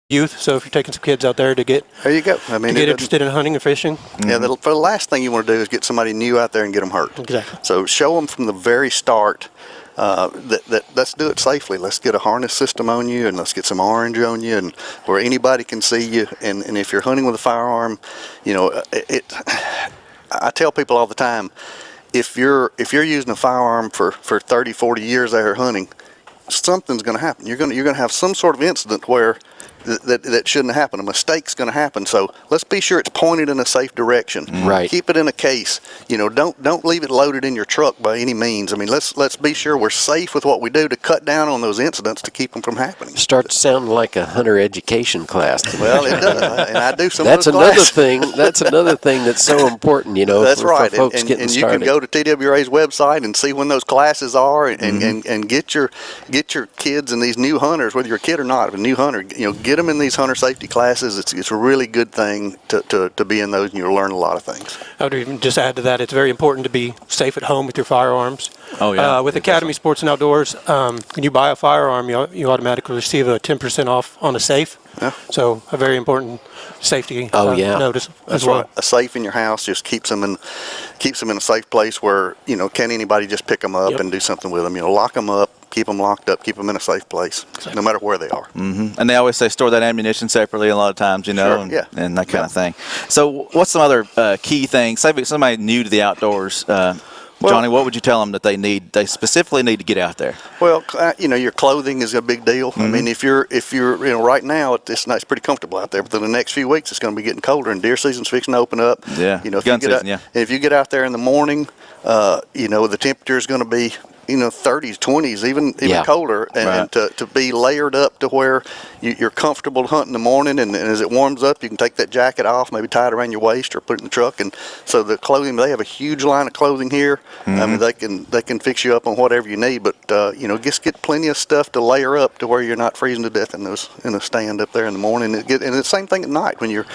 youth. So if you're taking some kids out there to get there you go. I mean, get interested in hunting and fishing. Yeah, for the last thing you want to do is get somebody new out there and get them hurt. Exactly. So show them from the very start that let's do it safely. Let's get a harness system on you, and let's get some orange on you, and where anybody can see you. And if you're hunting with a firearm, I tell people all the time, if you're using a firearm for 30, 40 years out here hunting, something's going to happen. You're going to have some sort of incident where that shouldn't happen. A mistake's going to happen. So let's be sure it's pointed in a safe direction. Right. Keep it in a case. Don't leave it loaded in your truck by any means. I mean, let's be sure we're safe with what we do to cut down on those incidents to keep them from happening. Starts sounding like a hunter education class. Well, it does, and I do some. That's of those another classes. thing. That's another thing that's so important. That's right. For folks getting and you started. can go to TWRA's website and see when those classes are, and get your kids and these new hunters, whether you're a kid or not, a new hunter, get them in these hunter safety classes. It's a really good thing to be in those, and you'll learn a lot of things. I would even just add to that, it's very important to be safe at home with your firearms. Oh, yeah. With Academy Sports and Outdoors, when you buy a firearm, you automatically receive a 10% off on a safe. Yeah. So a very important safety notice That's as well. right. A safe in your house just keeps them in a safe place where can anybody just pick them up and do something with them. Lock them up, keep them locked up, keep them in a safe place, no matter where they are. Mm-hmm. And they always say store that ammunition separately a lot of times, Sure, and that kind of thing. So what's some other key things? Say somebody new to the outdoors, Johnny, what would you tell them that they specifically need to get out there? Well, your clothing is a big deal. I mean, if you're right now it's pretty comfortable out there, but in the next few weeks it's going to be getting colder, and deer season's fixing to open up. Yeah, if you get out there in the morning, the temperature is going to be 30s, 20s, even colder, and to be layered up to where you're comfortable to hunt in the morning, and as it warms up, you can take that jacket off, maybe tie it around your waist or put it in the truck. And so the clothing, they have a huge line of clothing here. I mean, they can fix you up on whatever you need, but just get plenty of stuff to layer up to where you're not freezing to death in a stand up there in the morning. And the same thing at night when you're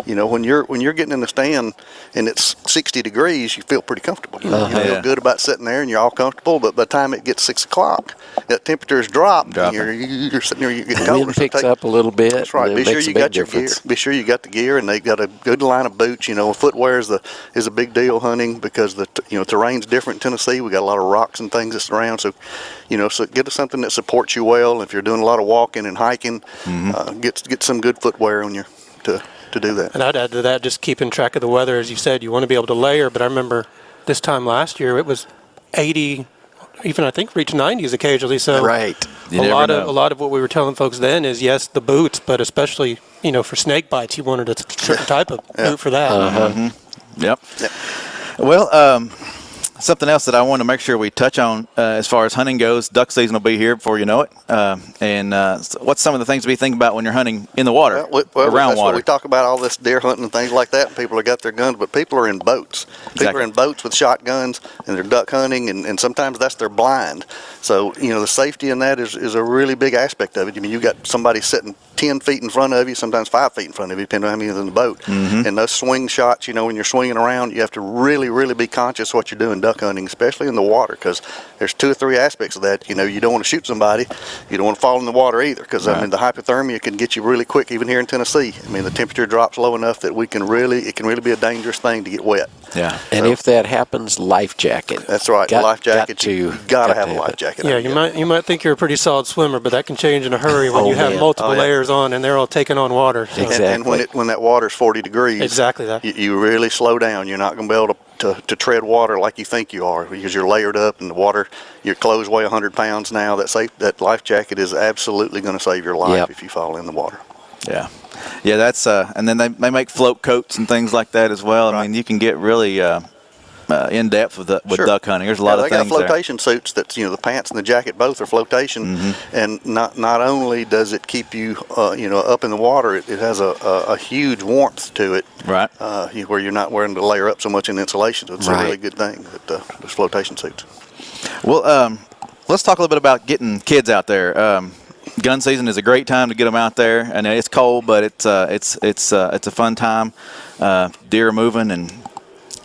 when you're getting in the stand and it's 60 degrees, you feel pretty comfortable. You feel good about sitting there, and you're all comfortable. But by the time it gets 6 o'clock, that temperature's dropped. You're sitting there, you get colder. Wind picks up a little bit. That's right. Be sure you got your gear. Be sure you got the gear, and they got a good line of boots. Footwear is a big deal hunting because the terrain's different in Tennessee. We got a lot of rocks and things that's around. So, so get something that supports you well. If you're doing a lot of walking and hiking, get some good footwear on you to do that. And I'd add to that, just keeping track of the weather. As you said, you want to be able to layer, but I remember this time last year it was 80, even I think reached 90s occasionally. So right. A lot of what we were telling folks then is yes, the boots, but especially for snake bites, you wanted a certain type of boot for that. Yep. Well, something else that I want to make sure we touch on as far as hunting goes, duck season will be here before you know it. What's some of the things to be thinking about when you're hunting in the water, around water? We talk about all this deer hunting and things like that, and people have got their guns, but people are in boats. People are in boats with shotguns, and they're duck hunting, and sometimes that's their blind. So, the safety in that is a really big aspect of it. I mean, you got somebody sitting 10 feet in front of you, sometimes 5 feet in front of you, depending on how many is in the boat. And those swing shots, when you're swinging around, you have to really, really be conscious what you're doing duck hunting, especially in the water, because there's 2 or 3 aspects of that. You don't want to shoot somebody. You don't want to fall in the water either, because the hypothermia can get you really quick, even here in Tennessee. I mean, the temperature drops low enough that it can really be a dangerous thing to get wet. Yeah. And if that happens, life jacket. That's right. Life jacket. You gotta have a life jacket. Yeah, you might think you're a pretty solid swimmer, but that can change in a hurry when you have multiple layers on and they're all taking on water. So. Exactly. And when that water's 40 degrees, exactly that. You really slow down. You're not going to be able to tread water like you think you are, because you're layered up, and the water, your clothes weigh 100 pounds now. That life jacket is absolutely going to save your life if you fall in the water. Yeah. Yeah, that's and then they make float coats and things like that as well. Right. I mean, you can get really in depth with duck hunting. There's a lot of things. They got flotation suits that the pants and the jacket both are flotation, and not only does it keep you up in the water, it has a huge warmth to it. Right. Where you're not wearing to layer up so much in insulation. So it's a really good thing that those flotation suits. Well, let's talk a little bit about getting kids out there. Gun season is a great time to get them out there, and it's cold, but it's a fun time. Deer are moving, and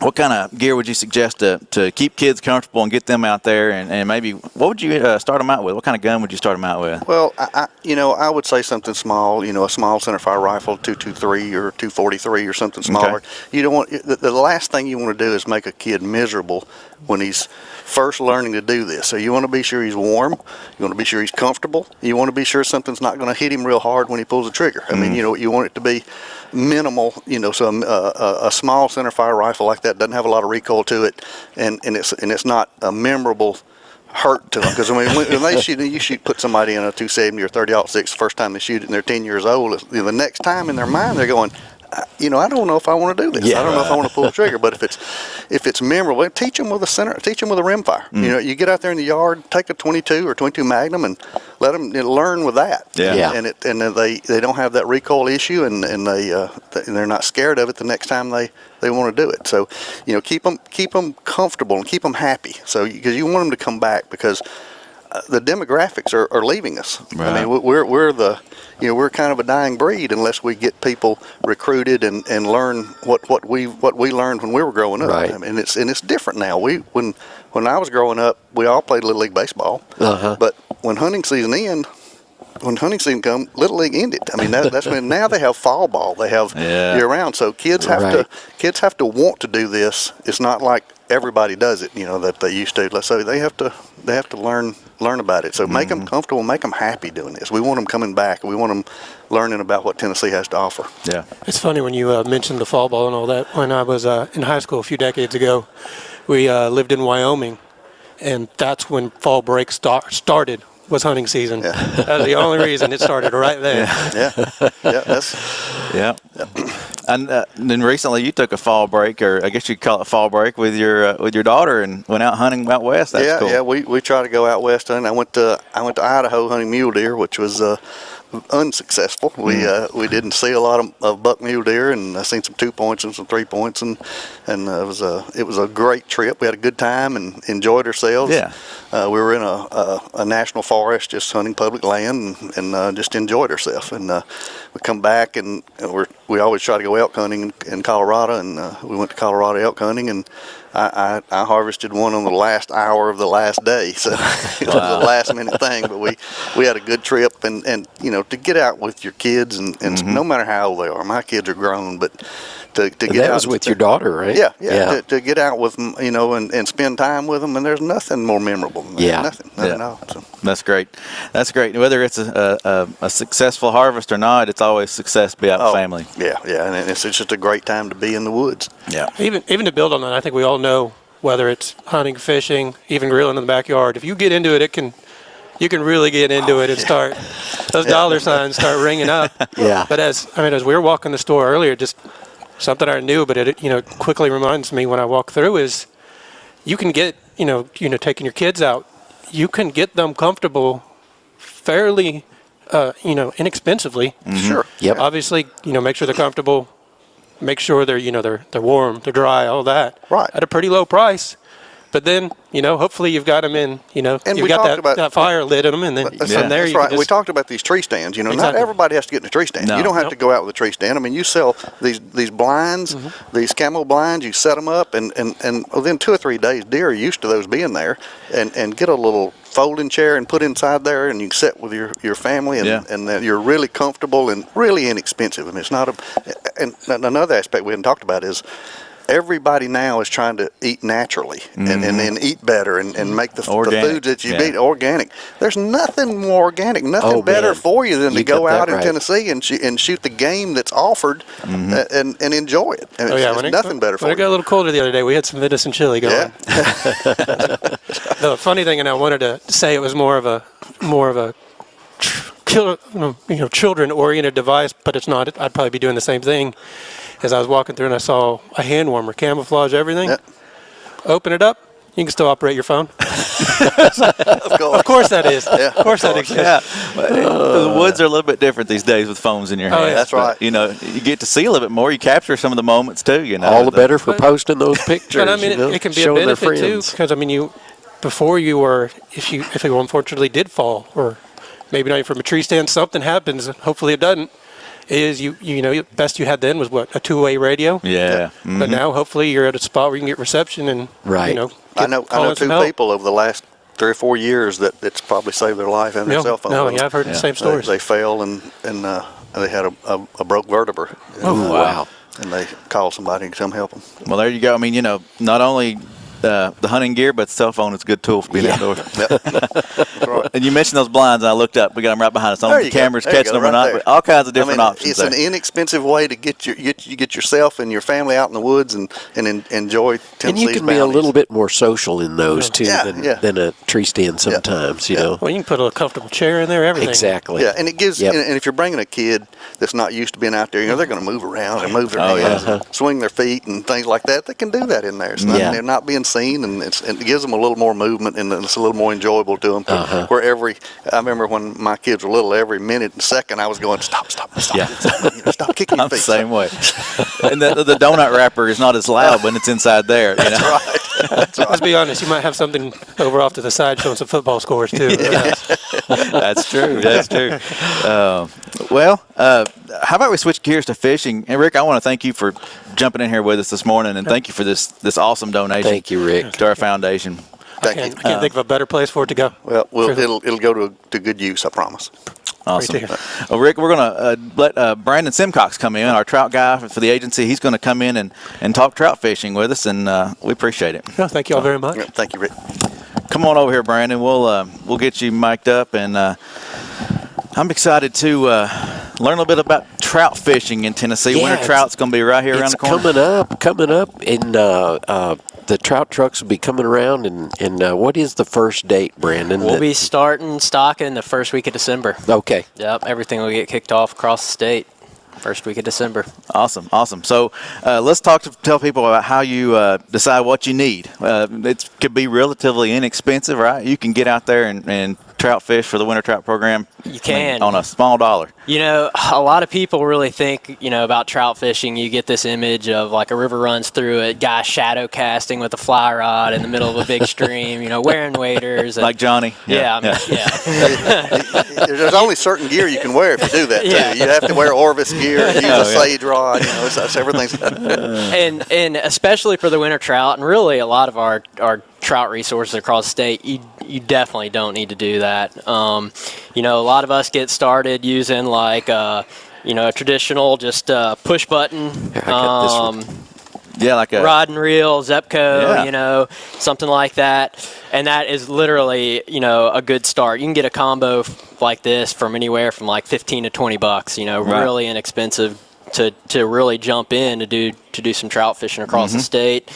what kind of gear would you suggest to keep kids comfortable and get them out there? And maybe what would you start them out with? What kind of gun would you start them out with? Well, I would say something small, a small centerfire rifle, 223 or 243 or something smaller. Okay. You don't want, the last thing you want to do is make a kid miserable when he's first learning to do this. So you want to be sure he's warm. You want to be sure he's comfortable. You want to be sure something's not going to hit him real hard when he pulls the trigger. I mean, you want it to be minimal, so a small centerfire rifle like that doesn't have a lot of recoil to it, and it's not a memorable hurt to them. Because when they shoot, put somebody in a 270 or 30-06 the first time they shoot it and they're 10 years old, the next time in their mind they're going, I don't know if I want to do this. Yeah, I don't know if I want to pull the trigger. But if it's memorable, teach them with a rimfire. You get out there in the yard, take a 22 or 22 Magnum, and let them learn with that. Yeah. And they don't have that recoil issue, and they're not scared of it the next time they want to do it. So, keep them comfortable and keep them happy. So because you want them to come back, because the demographics are leaving us. Right. I mean, we're kind of a dying breed unless we get people recruited and learn what we learned when we were growing up. Right. I mean, it's different now. When I was growing up, we all played Little League baseball. But when hunting season come, Little League ended. I mean, that's when now they have fall ball. They have year round. So kids have to want to do this. It's not like everybody does it, that they used to. So they have to learn about it. So make them comfortable, make them happy doing this. We want them coming back. We want them learning about what Tennessee has to offer. Yeah. It's funny when you mentioned the fall ball and all that. When I was in high school a few decades ago, we lived in Wyoming, and that's when fall break started. Was hunting season. Yeah. That was the only reason it started right there. Yeah. And then recently you took a fall break, or I guess you'd call it fall break, with your daughter and went out hunting out west. That's cool. Yeah. We try to go out west hunting. I went to Idaho hunting mule deer, which was unsuccessful. We didn't see a lot of buck mule deer, and I seen some 2 points and some 3 points, and it was a great trip. We had a good time and enjoyed ourselves. Yeah. We were in a national forest, just hunting public land, and just enjoyed ourselves. And we come back, and we always try to go elk hunting in Colorado, and we went to Colorado elk hunting, and I harvested one on the last hour of the last day, so it was a last minute thing. But we had a good trip, and to get out with your kids, and no matter how old they are. My kids are grown, but to get that out was with your daughter, right? Yeah. To get out with them, and spend time with them, and there's nothing more memorable than that. Yeah. Nothing at all. So. That's great. Whether it's a successful harvest or not, it's always success to be out with family. Yeah, and it's just a great time to be in the woods. Yeah. Even to build on that, I think we all know, whether it's hunting, fishing, even grilling in the backyard, if you get into it, you can really get into it and start those dollar signs start ringing up. Yeah. But as we were walking the store earlier, just something I knew, but it quickly reminds me when I walk through is you can get taking your kids out, you can get them comfortable fairly inexpensively. Sure. Yep. Obviously, make sure they're comfortable, make sure they're warm, they're dry, all that. Right. At a pretty low price. But then, hopefully you've got them in, And you've we got talked about that fire lit in them, and then from there that's you right. can We just, talked about these tree stands. Not Exactly. everybody has to get in a tree stand. No. You don't have to go out with a tree stand. I mean, you sell these blinds, these camo blinds. You set them up, and within 2 or 3 days, deer are used to those being there, and get a little folding chair and put inside there, and you can sit with your family, and then you're really comfortable and really inexpensive. I mean, it's not and another aspect we haven't talked about is, everybody now is trying to eat naturally and eat better and make the foods that you eat organic. There's nothing more organic, nothing better for you than to go out in Tennessee and shoot the game that's offered and enjoy it. And it's nothing better for when you. it got a little colder the other day, we had some venison chili going. Yeah. The funny thing, and I wanted to say it was more of a children-oriented device, but it's not. I'd probably be doing the same thing. As I was walking through and I saw a hand warmer, camouflage everything. Yep. Open it up, you can still operate your phone. Of course that is. Yeah, of course that exists. Yeah. The woods are a little bit different these days with phones in your hand. Oh, yeah. That's right. You get to see a little bit more. You capture some of the moments too. All the better for posting those pictures. But I mean, it can be a benefit too, because before you were, if you unfortunately did fall, or maybe not even from a tree stand, something happens. Hopefully it doesn't. is you know, best you had then was what, a two-way radio. Yeah. But now hopefully you're at a spot where you can get reception and Right. you know. I know two people over the last 3 or 4 years that it's probably saved their life and their cell phone. No, yeah, I've heard the same stories. They fell and they had a broke vertebra. Oh, wow. And they called somebody to come help them. Well, there you go. I mean, you know, not only the hunting gear, but the cell phone is a good tool for being outdoors. And you mentioned those blinds, and I looked up. We got them right behind us. I don't know if the camera's catching them or not, but all kinds of different options. It's an inexpensive way to get yourself and your family out in the woods and enjoy Tennessee's And you can be a little bit more social in those too than a tree stand sometimes. You know. Well, you can put a comfortable chair in there, everything. Exactly. Yeah, and it gives. And if you're bringing a kid that's not used to being out there, you know, they're going to move around and move their hands, and swing their feet and things like that. They can do that in there. It's not, they're not being seen, and it gives them a little more movement, and it's a little more enjoyable to them. Where I remember when my kids were little, every minute and second I was going, stop, Yeah. stop kicking your I'm the feet. same way. And the donut wrapper is not as loud when it's inside there. You know? That's right. Let's be honest, you might have something over off to the side showing some football scores too. That's true. That's true. How about we switch gears to fishing? And Rick, I want to thank you for jumping in here with us this morning, and thank you for this awesome donation. Thank you, Rick. To our foundation. Thank you. I can't think of a better place for it to go. Well, it'll go to good use, I promise. Awesome. Great to hear. Well, Rick, we're going to let Brandon Simcox come in, our trout guy for the agency. He's going to come in and talk trout fishing with us, and we appreciate it. No, thank you all very much. Yeah, thank you, Rick. Come on over here, Brandon. We'll get you mic'd up, and I'm excited to learn a little bit about trout fishing in Tennessee. Yeah, Winter trout's going to be right here around the corner. Coming up, and the trout trucks will be coming around. And what is the first date, Brandon? We'll be starting stocking the first week of December. Okay. Yep, everything will get kicked off across the state first week of December. Awesome. So let's tell people about how you decide what you need. It could be relatively inexpensive, right? You can get out there and trout fish for the winter trout program. You can. On a small dollar. You know, a lot of people really think, about trout fishing. You get this image of like a river runs through it, guy shadow casting with a fly rod in the middle of a big stream, wearing waders. And, like Johnny. Yeah. There's only certain gear you can wear if you do that, too. Yeah. You have to wear Orvis gear, use a sage rod, it's everything's... and especially for the winter trout, and really a lot of our trout resources across the state, you definitely don't need to do that. A lot of us get started using like a traditional just push button like a rod and reel, Zepco, something like that. And that is literally, a good start. You can get a combo like this from anywhere from like $15 to $20, really inexpensive to really jump in to do some trout fishing across the state,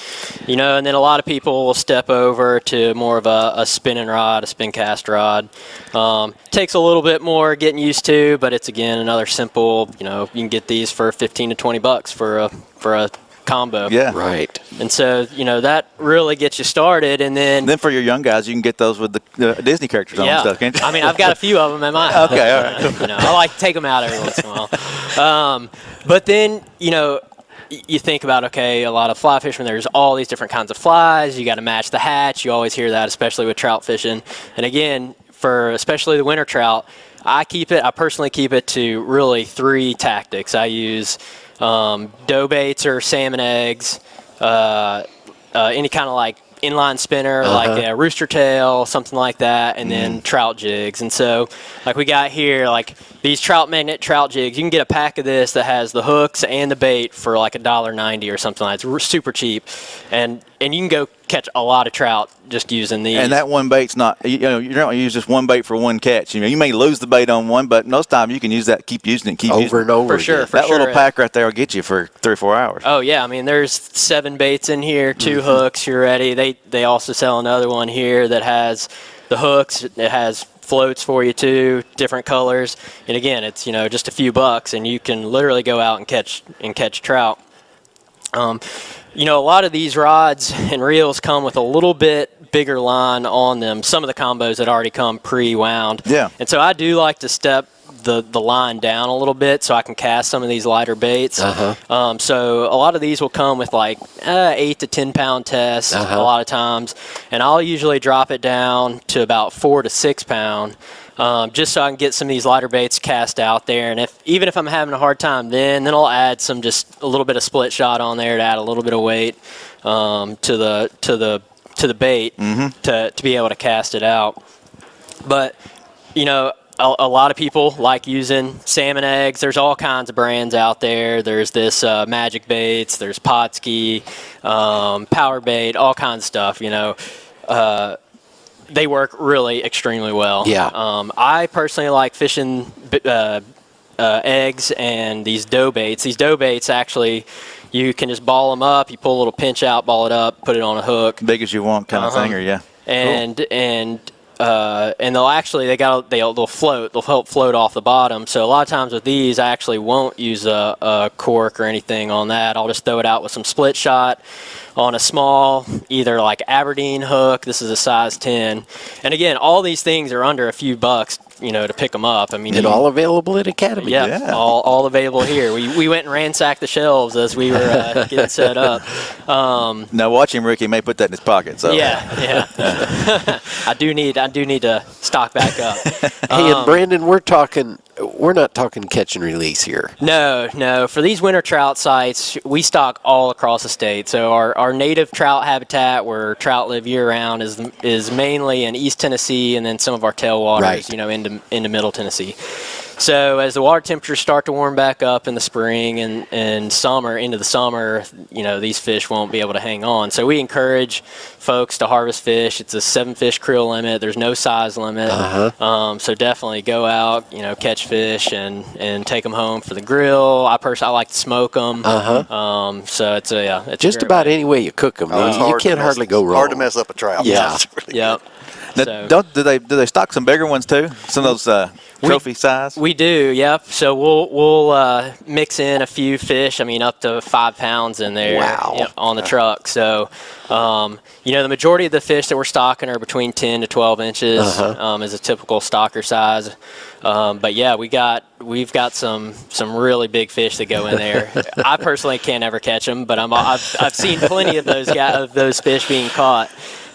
and then a lot of people will step over to more of a spinning rod, a spin cast rod. Takes a little bit more getting used to, but it's again another simple. You can get these for $15 to $20 for a combo. Yeah. Right. And so that really gets you started, and then for your young guys, you can get those with the Disney characters on and stuff, can't you? I mean, I've got a few of them in my house. Okay, all right. I like to take them out every once in a while. But then, you think about, a lot of fly fishing, there's all these different kinds of flies. You got to match the hatch. You always hear that, especially with trout fishing. And again, for especially the winter trout, I personally keep it to really 3 tactics. I use dough baits or salmon eggs, any kind of like inline spinner, like a rooster tail, something like that, and then trout jigs. And so, like we got here, like these trout magnet trout jigs, you can get a pack of this that has the hooks and the bait for like $1.90 or something like that. It's super cheap, and you can go catch a lot of trout just using these. And that one bait's not, you don't use just one bait for one catch. You may lose the bait on one, but most times you can use that, keep using it, over and over. For sure. That little pack right there will get you for 3 or 4 hours. Oh yeah, I mean there's 7 baits in here, 2 hooks, you're ready. They also sell another one here that has the hooks, it has floats for you too, different colors. And again, it's just a few bucks and you can literally go out and catch trout. A lot of these rods and reels come with a little bit bigger line on them. Some of the combos that already come pre-wound. Yeah. And so I do like to step the line down a little bit so I can cast some of these lighter baits. So a lot of these will come with like 8 to 10 pound tests a lot of times, and I'll usually drop it down to about 4 to 6 pound. just so I can get some of these lighter baits cast out there. And even if I'm having a hard time, then I'll add just a little bit of split shot on there to add a little bit of weight to the bait to be able to cast it out. But a lot of people like using salmon eggs. There's all kinds of brands out there. There's this Magic Baits. There's Potski, Power Bait, all kinds of stuff. They work really extremely well. Yeah. I personally like fishing eggs and these dough baits. These dough baits actually, you can just ball them up. You pull a little pinch out, ball it up, put it on a hook. Big as you want kind of thing, or yeah. And they'll float. They'll help float off the bottom. So a lot of times with these, I actually won't use a cork or anything on that. I'll just throw it out with some split shot on a small, either like Aberdeen hook. This is a size 10. And again, all these things are under a few bucks, to pick them up. I mean, and all available at Academy. Yeah. All available here. We went and ransacked the shelves as we were getting set up. Now watch him, Ricky may put that in his pocket. So yeah. I do need to stock back up. Hey, and Brandon, we're not talking catch and release here. No. For these winter trout sites, we stock all across the state. So our native trout habitat, where trout live year round, is mainly in East Tennessee, and then some of our tailwaters, into Middle Tennessee. So as the water temperatures start to warm back up in the spring and summer, into the summer, these fish won't be able to hang on. So we encourage folks to harvest fish. It's a 7-fish creel limit. There's no size limit. So definitely go out, catch fish and take them home for the grill. I like to smoke them. So it's just about any way you cook them. You can't hardly go wrong. Hard to mess up a trout. Yeah. Really Yep. Now, do they stock some bigger ones too? Some of those trophy size? We do, yep. So we'll mix in a few fish. I mean, up to 5 pounds in there. Wow. On the truck. So, the majority of the fish that we're stocking are between 10 to 12 inches is a typical stocker size. But yeah, we've got some really big fish that go in there. I personally can't ever catch them, but I've seen plenty of those fish being caught.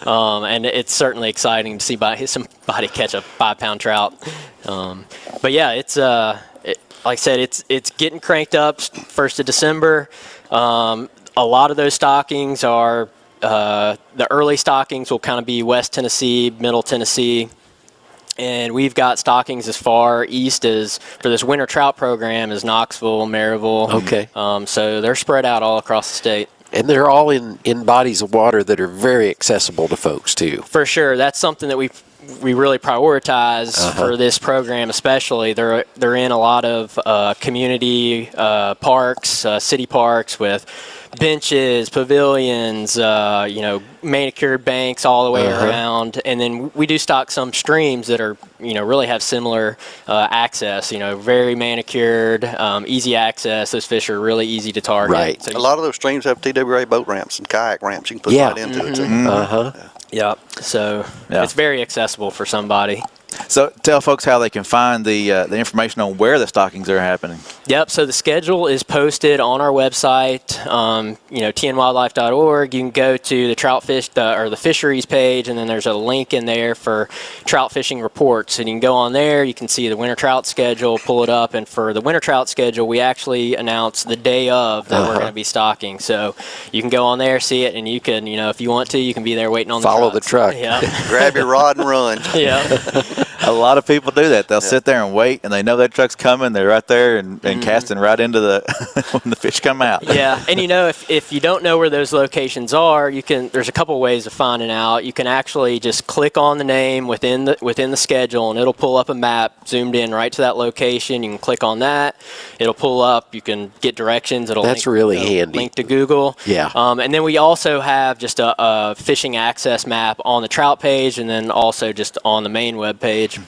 And it's certainly exciting to see somebody catch a 5-pound trout. But yeah, it's like I said, it's getting cranked up 1st of December. A lot of those stockings are the early stockings will kind of be West Tennessee, Middle Tennessee. And we've got stockings as far east as, for this winter trout program, as Knoxville, Maryville. Okay. So they're spread out all across the state. And they're all in bodies of water that are very accessible to folks, too. For sure. That's something that we really prioritize for this program especially. They're in a lot of community parks, city parks with benches, pavilions, manicured banks all the way around. And then we do stock some streams that are, really have similar access, very manicured, easy access. Those fish are really easy to target. Right. So a lot of those streams have TWA boat ramps and kayak ramps. You can put right into it. Too. Yep. So it's very accessible for somebody. So tell folks how they can find the information on where the stockings are happening. Yep. So the schedule is posted on our website, tnwildlife.org. You can go to the trout fish or the fisheries page, and then there's a link in there for trout fishing reports. And you can go on there. You can see the winter trout schedule, pull it up. And for the winter trout schedule, we actually announce the day of that we're going to be stocking. So you can go on there, see it, and you can, if you want to, you can be there waiting on Follow the the truck. Yeah. Grab your rod and run. Yeah. A lot of people do that. They'll sit there and wait, and they know that truck's coming. They're right there and casting right into when the fish come out. Yeah, and if you don't know where those locations are, there's a couple ways of finding out. You can actually just click on the name within the schedule, and it'll pull up a map zoomed in right to that location. You can click on that. It'll pull up. You can get directions. That's really handy. Link to Google. Yeah. And then we also have just a fishing access map on the trout page, and then also just on the main web page.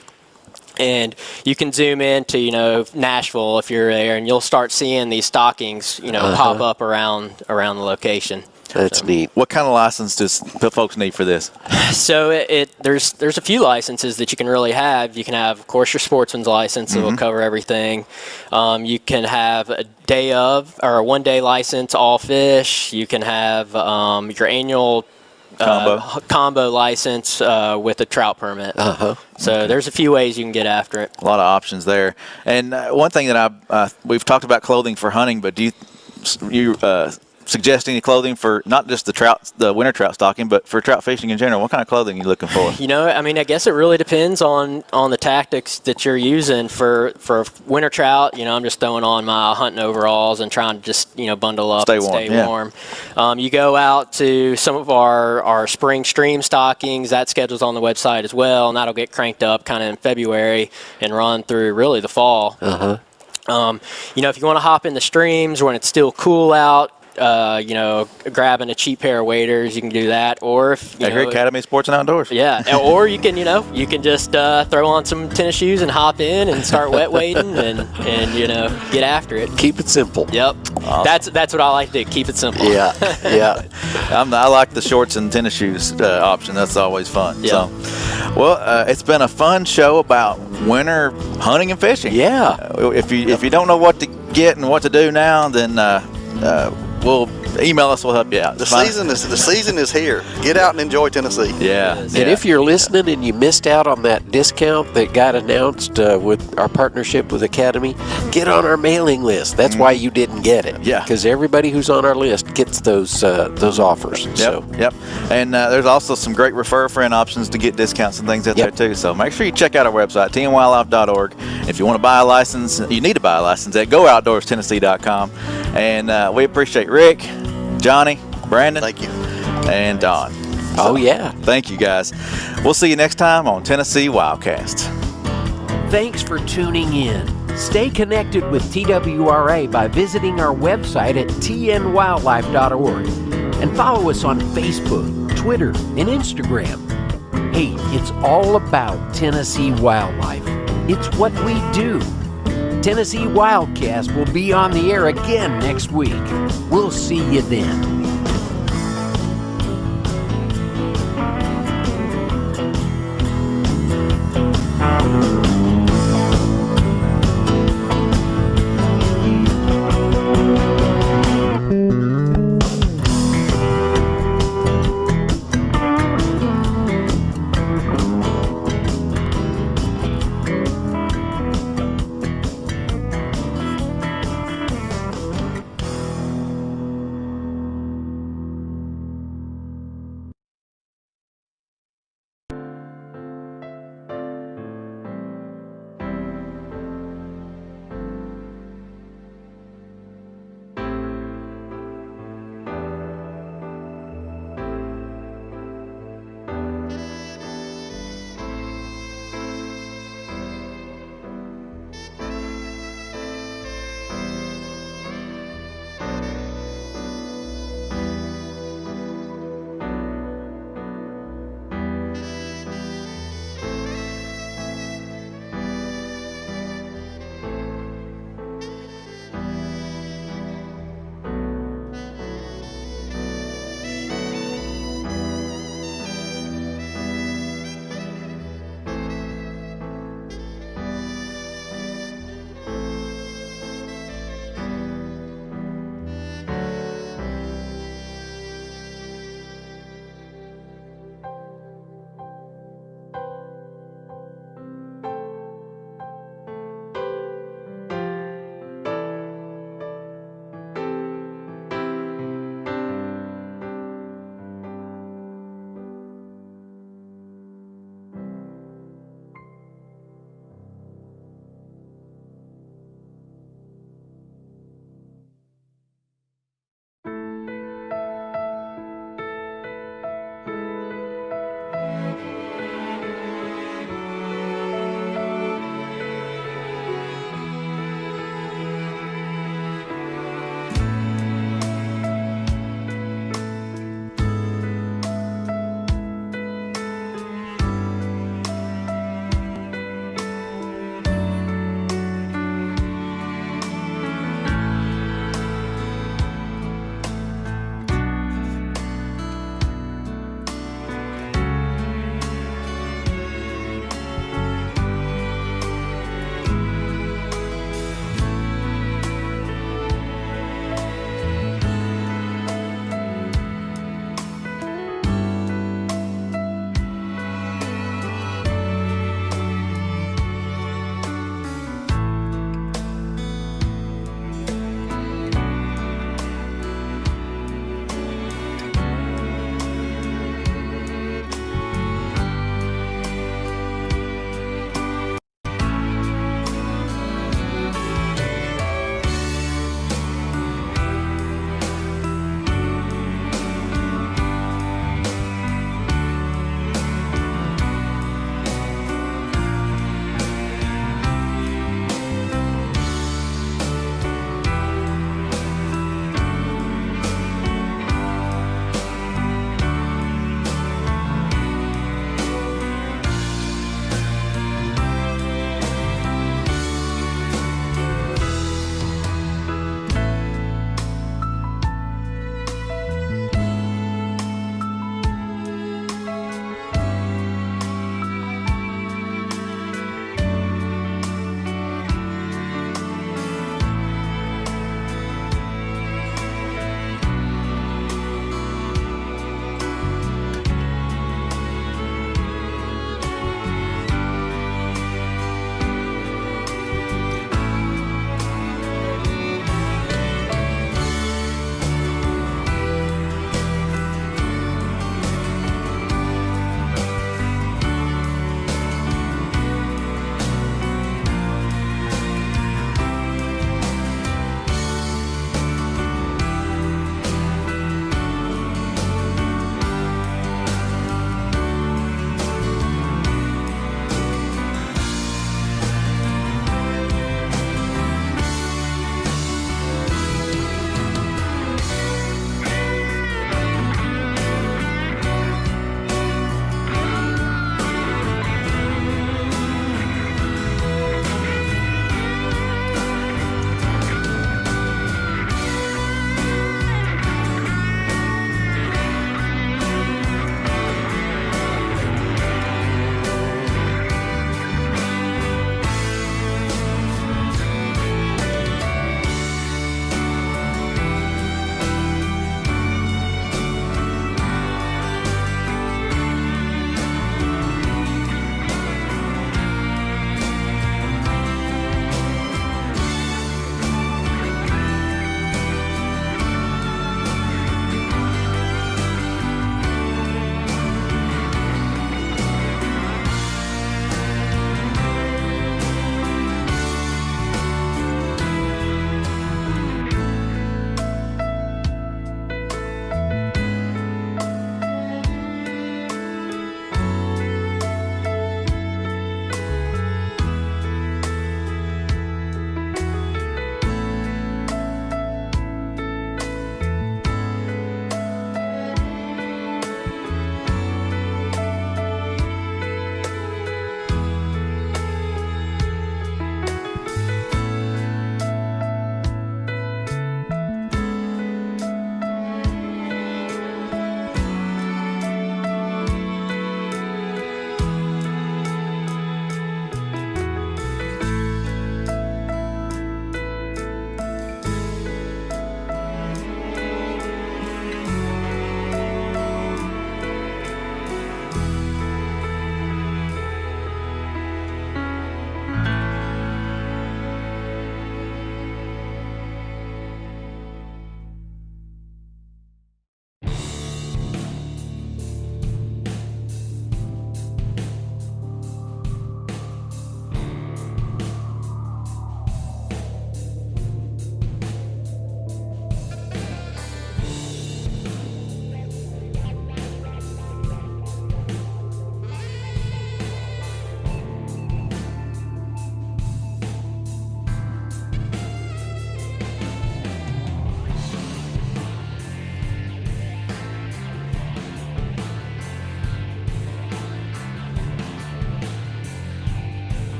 And you can zoom in to, Nashville if you're there, and you'll start seeing these stockings, pop up around the location. That's neat. What kind of license does the folks need for this? So there's a few licenses that you can really have. You can have, of course, your sportsman's license that will cover everything. You can have a day of or a 1-day license, all fish. You can have your annual combo license with a trout permit. So there's a few ways you can get after it. A lot of options there. And one thing that we've talked about clothing for hunting, but do you suggest any clothing for not just the winter trout stocking, but for trout fishing in general? What kind of clothing are you looking for? I mean, I guess it really depends on the tactics that you're using for winter trout. I'm just throwing on my hunting overalls and trying to just bundle up, and stay warm. You go out to some of our spring stream stockings. That schedule's on the website as well, and that'll get cranked up kind of in February and run through really the fall. If you want to hop in the streams when it's still cool out, grabbing a cheap pair of waders, you can do that. Or if Academy Sports and Outdoors. Yeah, or you can just throw on some tennis shoes and hop in and start wet wading and get after it. Keep it simple. Yep, awesome. That's what I like to do. Keep it simple. Yeah. I like the shorts and tennis shoes option. That's always fun. Yep. So, well, it's been a fun show about winter hunting and fishing. Yeah. If you don't know what to get and what to do now, then we'll email us. We'll help you out. The season is here. Get out and enjoy Tennessee. Yeah. And if you're listening and you missed out on that discount that got announced with our partnership with Academy, get on our mailing list. That's why you didn't get it. Yeah. Because everybody who's on our list gets those offers. Yep. And there's also some great refer a friend options to get discounts and things out there too. So make sure you check out our website, tnwildlife.org. If you want to buy a license, you need to buy a license at gooutdoorstennessee.com. And we appreciate Rick, Johnny, Brandon. Thank you. And Don. Oh, yeah. Thank you, guys. We'll see you next time on Tennessee Wildcast. Thanks for tuning in. Stay connected with TWRA by visiting our website at tnwildlife.org and follow us on Facebook, Twitter, and Instagram. Hey, it's all about Tennessee wildlife. It's what we do. Tennessee Wildcast will be on the air again next week. We'll see you then.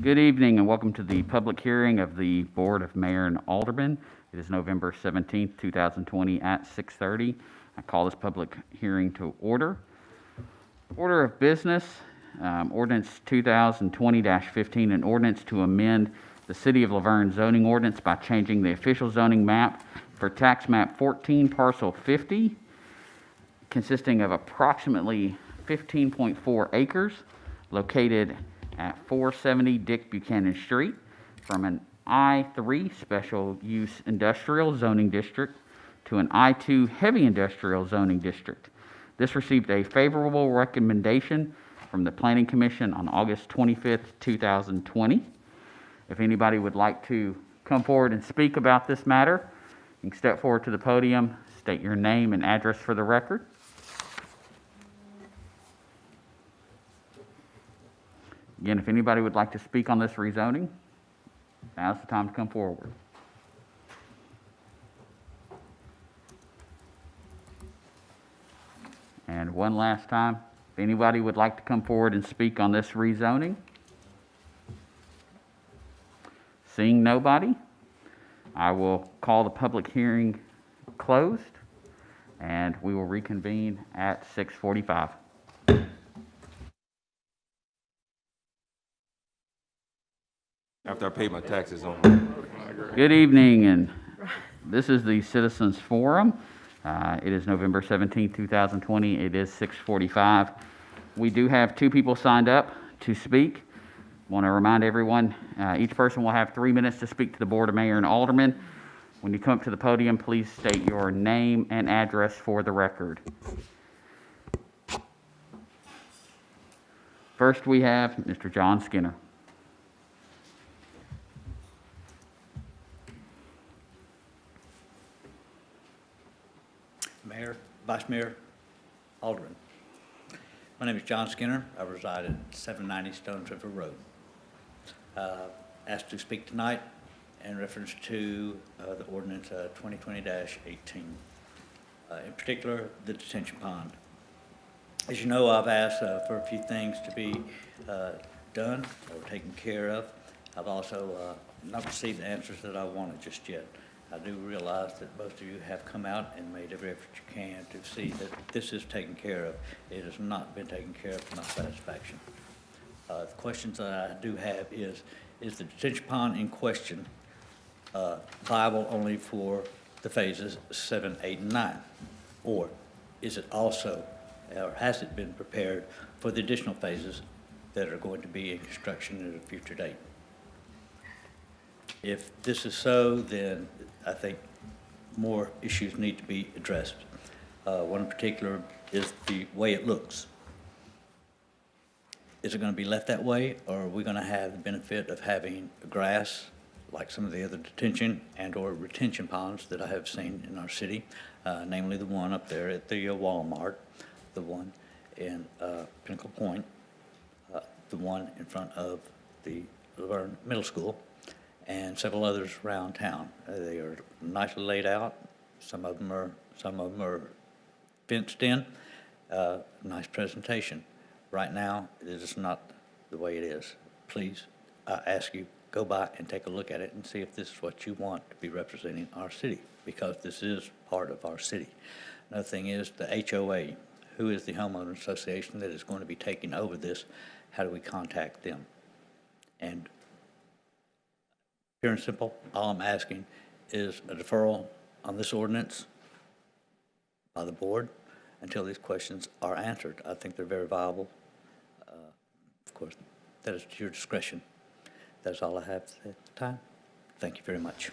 Good evening and welcome to the public hearing of the Board of Mayor and Aldermen. It is November 17th, 2020 at 6:30. I call this public hearing to order. Order of business, ordinance 2020-15, an ordinance to amend the City of LaVergne zoning ordinance by changing the official zoning map for tax map 14 parcel 50, consisting of approximately 15.4 acres located at 470 Dick Buchanan Street from an I3 special use industrial zoning district to an I2 heavy industrial zoning district. This received a favorable recommendation from the Planning Commission on August 25th, 2020. If anybody would like to come forward and speak about this matter, you can step forward to the podium, state your name and address for the record. Again, if anybody would like to speak on this rezoning, now's the time to come forward. And one last time, if anybody would like to come forward and speak on this rezoning. Seeing nobody, I will call the public hearing closed, and we will reconvene at 6:45. After I pay my taxes on. Good evening, and this is the Citizens Forum. It is November 17, 2020. It is 6:45. We do have 2 people signed up to speak. Want to remind everyone, each person will have 3 minutes to speak to the Board of Mayor and Aldermen. When you come up to the podium, please state your name and address for the record. First, we have Mr. John Skinner. Mayor, Vice Mayor, Alderman. My name is John Skinner. I reside at 790 Stones River Road. Asked to speak tonight in reference to the ordinance 2020-18. In particular, the detention pond. As you know, I've asked for a few things to be done or taken care of. I've also not received the answers that I wanted just yet. I do realize that most of you have come out and made every effort you can to see that this is taken care of. It has not been taken care of to my satisfaction. The questions that I do have is the detention pond in question viable only for the phases 7, 8, and 9? Or is it also, or has it been prepared for the additional phases that are going to be in construction at a future date? If this is so, then I think more issues need to be addressed. One in particular is the way it looks. Is it going to be left that way, or are we going to have the benefit of having grass like some of the other detention and or retention ponds that I have seen in our city, namely the one up there at the Walmart, the one in Pinnacle Point, the one in front of the LaVergne Middle School, and several others around town. They are nicely laid out. Some of them are fenced in. Nice presentation. Right now, it is not the way it is. Please, I ask you, go by and take a look at it and see if this is what you want to be representing our city, because this is part of our city. Another thing is the HOA. Who is the homeowner association that is going to be taking over this? How do we contact them? And pure and simple, all I'm asking is a deferral on this ordinance by the board until these questions are answered. I think they're very viable. Of course, that is to your discretion. That's all I have at the time. Thank you very much.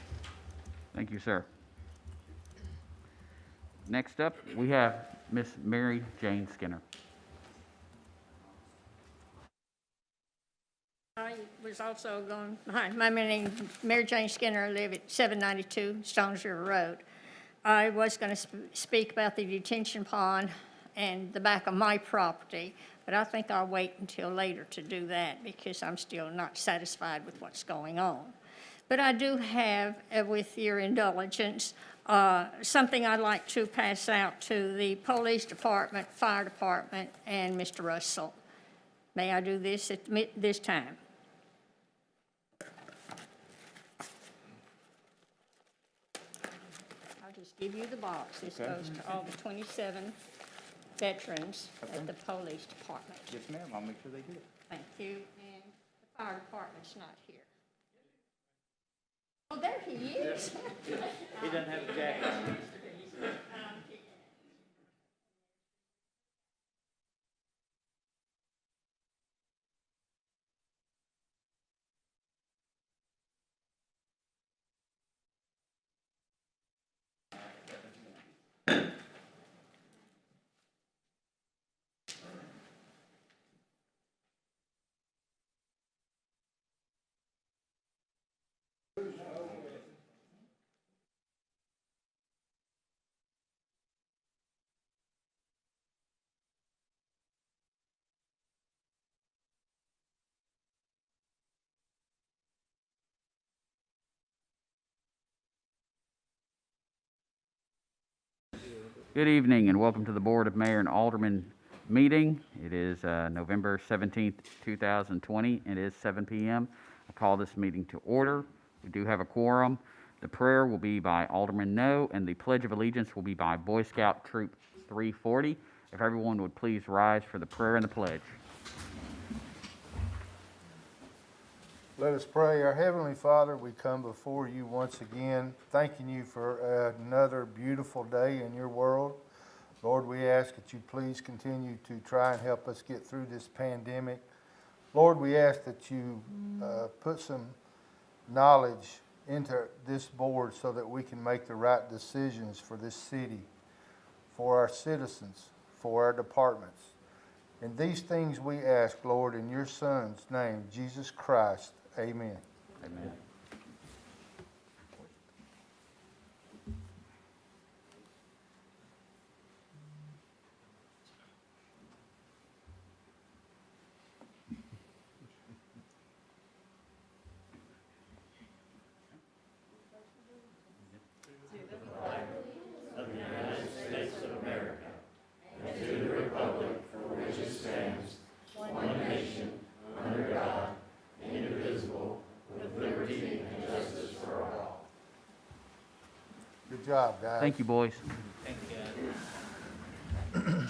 Thank you, sir. Next up, we have Miss Mary Jane Skinner. I was also going, hi, my name is Mary Jane Skinner. I live at 792 Stones River Road. I was going to speak about the detention pond and the back of my property, but I think I'll wait until later to do that because I'm still not satisfied with what's going on. But I do have, with your indulgence, something I'd like to pass out to the police department, fire department, and Mr. Russell. May I do this at this time? give you the box. This goes to all the 27 veterans at the police department. Yes, ma'am. I'll make sure they get it. Thank you. And the fire department's not here. Oh, there he is. He doesn't have a jacket on. Good evening and welcome to the Board of Mayor and Alderman meeting. It is November 17th, 2020. It is 7 p.m. I call this meeting to order. We do have a quorum. The prayer will be by Alderman No, and the Pledge of Allegiance will be by Boy Scout Troop 340. If everyone would please rise for the prayer and the pledge. Let us pray. Our Heavenly Father, we come before you once again, thanking you for another beautiful day in your world. Lord, we ask that you please continue to try and help us get through this pandemic. Lord, we ask that you put some knowledge into this board so that we can make the right decisions for this city, for our citizens, for our departments. And these things we ask, Lord, in your Son's name, Jesus Christ. Amen. Amen. Good job, guys. Thank you, boys. Thank you,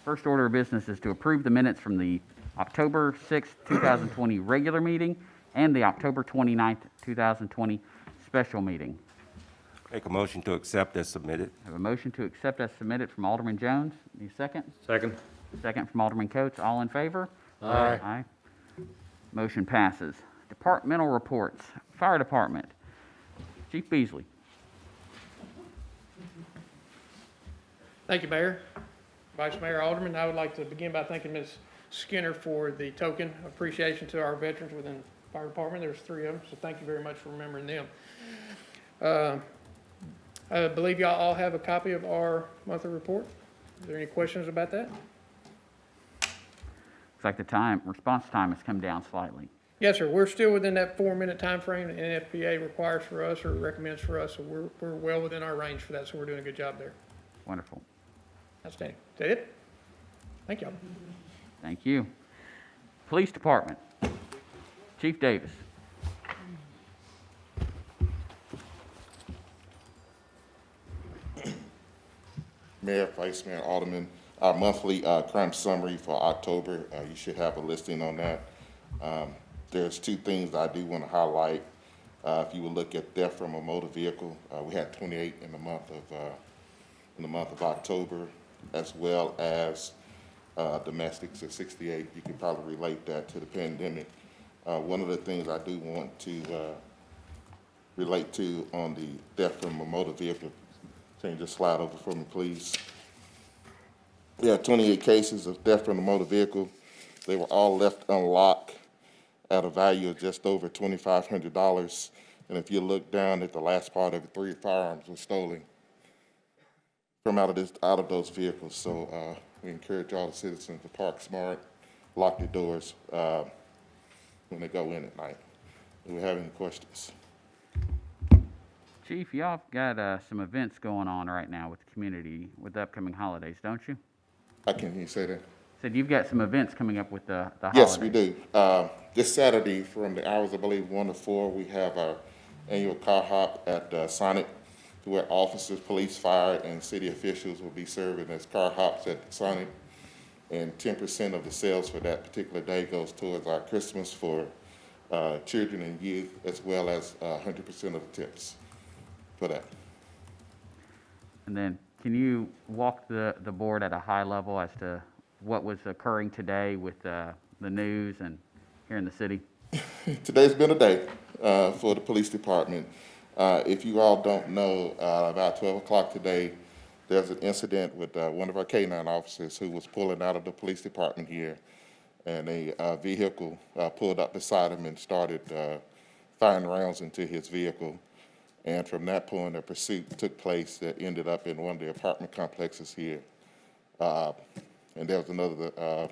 First order of business is to approve the minutes from the October 6th, 2020 regular meeting and the October 29th, 2020 special meeting. Make a motion to accept as submitted. I have a motion to accept as submitted from Alderman Jones. Need a second? Second. Second from Alderman Coates. All in favor? Aye. Aye. Motion passes. Departmental reports. Fire Department. Chief Beasley. Thank you, Mayor. Vice Mayor Alderman, I would like to begin by thanking Ms. Skinner for the token appreciation to our veterans within the fire department. There's 3 of them, so thank you very much for remembering them. I believe y'all all have a copy of our monthly report. Is there any questions about that? Looks like the response time has come down slightly. Yes, sir. We're still within that 4-minute time frame that NFPA requires for us or recommends for us, so we're well within our range for that, so we're doing a good job there. Wonderful. Outstanding. Is that it? Thank y'all. Thank you. Police Department. Chief Davis. Mayor, Vice Mayor, Alderman, our monthly crime summary for October, you should have a listing on that. There's 2 things I do want to highlight. If you would look at theft from a motor vehicle, we had 28 in the month of October, as well as domestics at 68. You can probably relate that to the pandemic. One of the things I do want to relate to on the theft from a motor vehicle, can you just slide over for me, please? We had 28 cases of theft from a motor vehicle. They were all left unlocked at a value of just over $2,500. And if you look down at the last part of it, 3 firearms were stolen from out of those vehicles. So we encourage all the citizens to park smart, lock their doors when they go in at night. Do we have any questions? Chief, y'all got some events going on right now with the community with the upcoming holidays, don't you? Can you say that? Said you've got some events coming up with the holidays. Yes, we do. This Saturday from the hours, I believe, 1 to 4, we have our annual car hop at Sonic, where officers, police, fire, and city officials will be serving as car hops at Sonic. And 10% of the sales for that particular day goes towards our Christmas for children and youth, as well as 100% of the tips for that. And then can you walk the board at a high level as to what was occurring today with the news and here in the city? Today's been a day for the police department. If you all don't know, about 12 o'clock today, there's an incident with one of our K-9 officers who was pulling out of the police department here, and a vehicle pulled up beside him and started firing rounds into his vehicle. And from that point, a pursuit took place that ended up in one of the apartment complexes here. And there was another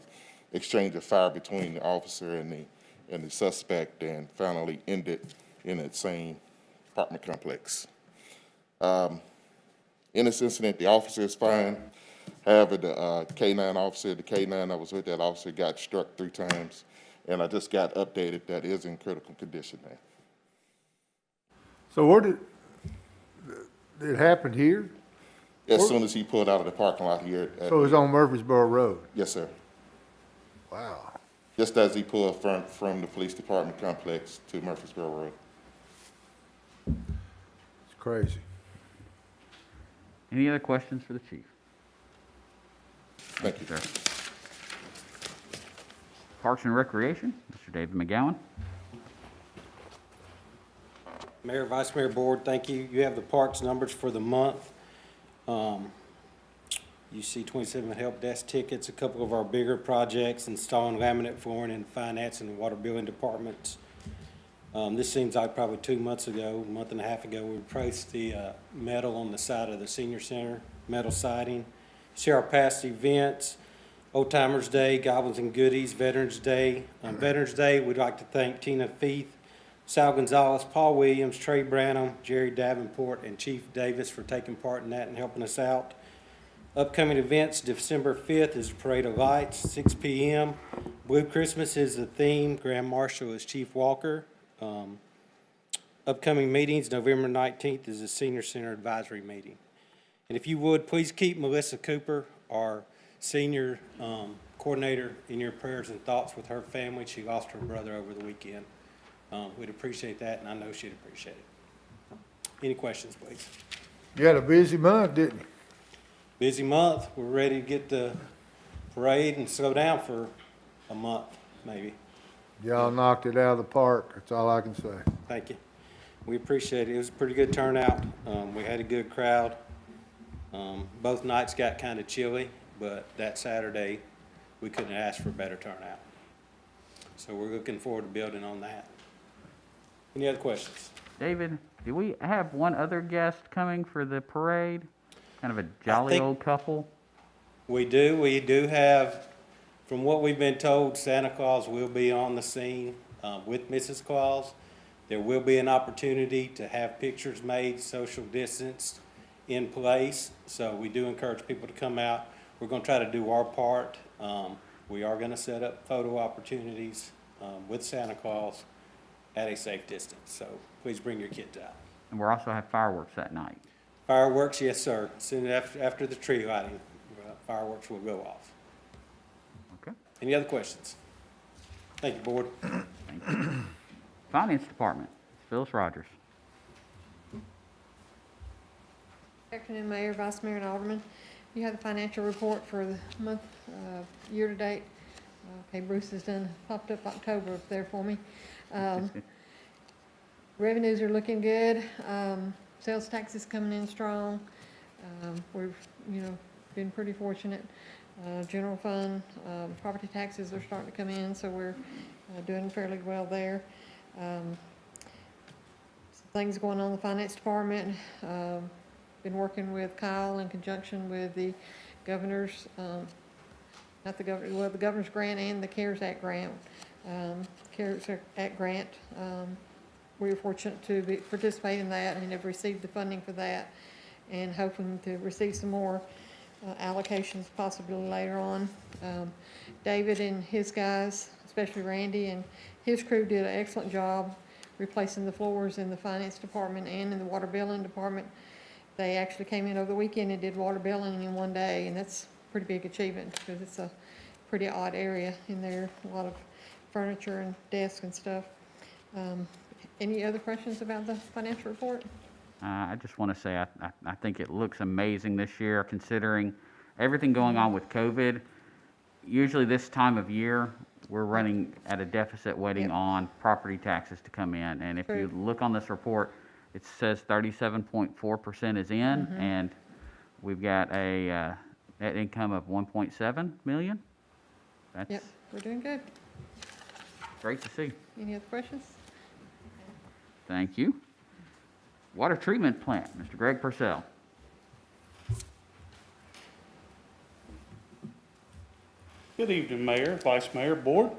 exchange of fire between the officer and the suspect, and finally ended in that same apartment complex. In this incident, the officer is fine. However, the K-9 officer, the K-9 that was with that officer, got struck 3 times, and I just got updated that is in critical condition now. So where did it happen here? As soon as he pulled out of the parking lot here. So it was on Murfreesboro Road? Yes, sir. Wow. Just as he pulled from the police department complex to Murfreesboro Road. It's crazy. Any other questions for the chief? Thank you, sir. Parks and Recreation, Mr. David McGowan. Mayor, Vice Mayor, Board, thank you. You have the parks numbers for the month. You see 27 help desk tickets, a couple of our bigger projects, installing laminate flooring in finance and water billing departments. This seems like probably 2 months ago, a month and a half ago, we replaced the metal on the side of the senior center, metal siding. See our past events, Old Timers Day, Goblins and Goodies, Veterans Day. On Veterans Day, we'd like to thank Tina Feith, Sal Gonzalez, Paul Williams, Trey Branham, Jerry Davenport, and Chief Davis for taking part in that and helping us out. Upcoming events, December 5th is the Parade of Lights, 6 p.m. Blue Christmas is the theme. Grand Marshal is Chief Walker. Upcoming meetings, November 19th is the Senior Center Advisory Meeting. And if you would, please keep Melissa Cooper, our senior coordinator, in your prayers and thoughts with her family. She lost her brother over the weekend. We'd appreciate that, and I know she'd appreciate it. Any questions, please? You had a busy month, didn't you? Busy month. We're ready to get the parade and slow down for a month, maybe. Y'all knocked it out of the park. That's all I can say. Thank you. We appreciate it. It was a pretty good turnout. We had a good crowd. Both nights got kind of chilly, but that Saturday we couldn't ask for a better turnout. So we're looking forward to building on that. Any other questions? David, do we have one other guest coming for the parade? Kind of a jolly old couple? We do. We do have, from what we've been told, Santa Claus will be on the scene with Mrs. Claus. There will be an opportunity to have pictures made, social distance in place. So we do encourage people to come out. We're going to try to do our part. We are going to set up photo opportunities with Santa Claus at a safe distance. So please bring your kids out. And we'll also have fireworks that night. Fireworks, yes, sir. Soon after the tree lighting, fireworks will go off. Okay. Any other questions? Thank you, Board. Thank you. Finance Department, Phyllis Rogers. Good afternoon, Mayor, Vice Mayor, and Alderman. You have the financial report for the month, year-to-date. Okay, Bruce has popped up October up there for me. Revenues are looking good. Sales tax is coming in strong. We've, been pretty fortunate. General fund, property taxes are starting to come in, so we're doing fairly well there. Some things going on in the finance department. Been working with Kyle in conjunction with the governor's, the governor's grant and the CARES Act grant. CARES Act grant, we were fortunate to participate in that and have received the funding for that, and hoping to receive some more allocations possibly later on. David and his guys, especially Randy and his crew, did an excellent job replacing the floors in the finance department and in the water billing department. They actually came in over the weekend and did water billing in one day, and that's a pretty big achievement because it's a pretty odd area in there, a lot of furniture and desks and stuff. Any other questions about the financial report? I just want to say I think it looks amazing this year, considering everything going on with COVID. Usually this time of year, we're running at a deficit waiting on property taxes to come in. And if you look on this report, it says 37.4% is in, and we've got a net income of 1.7 million. That's Yep, we're doing good. great to see. Any other questions? Thank you. Water treatment plant, Mr. Greg Purcell. Good evening, Mayor, Vice Mayor, Board.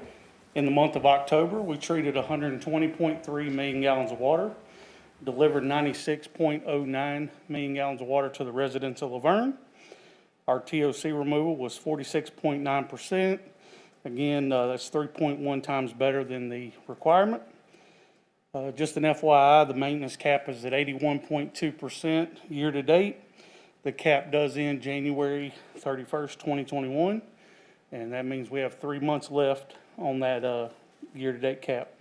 In the month of October, we treated 120.3 million gallons of water, delivered 96.09 million gallons of water to the residents of LaVergne. Our TOC removal was 46.9%. Again, that's 3.1 times better than the requirement. Just an FYI, the maintenance cap is at 81.2% year to date. The cap does end January 31st, 2021, and that means we have 3 months left on that year to date cap.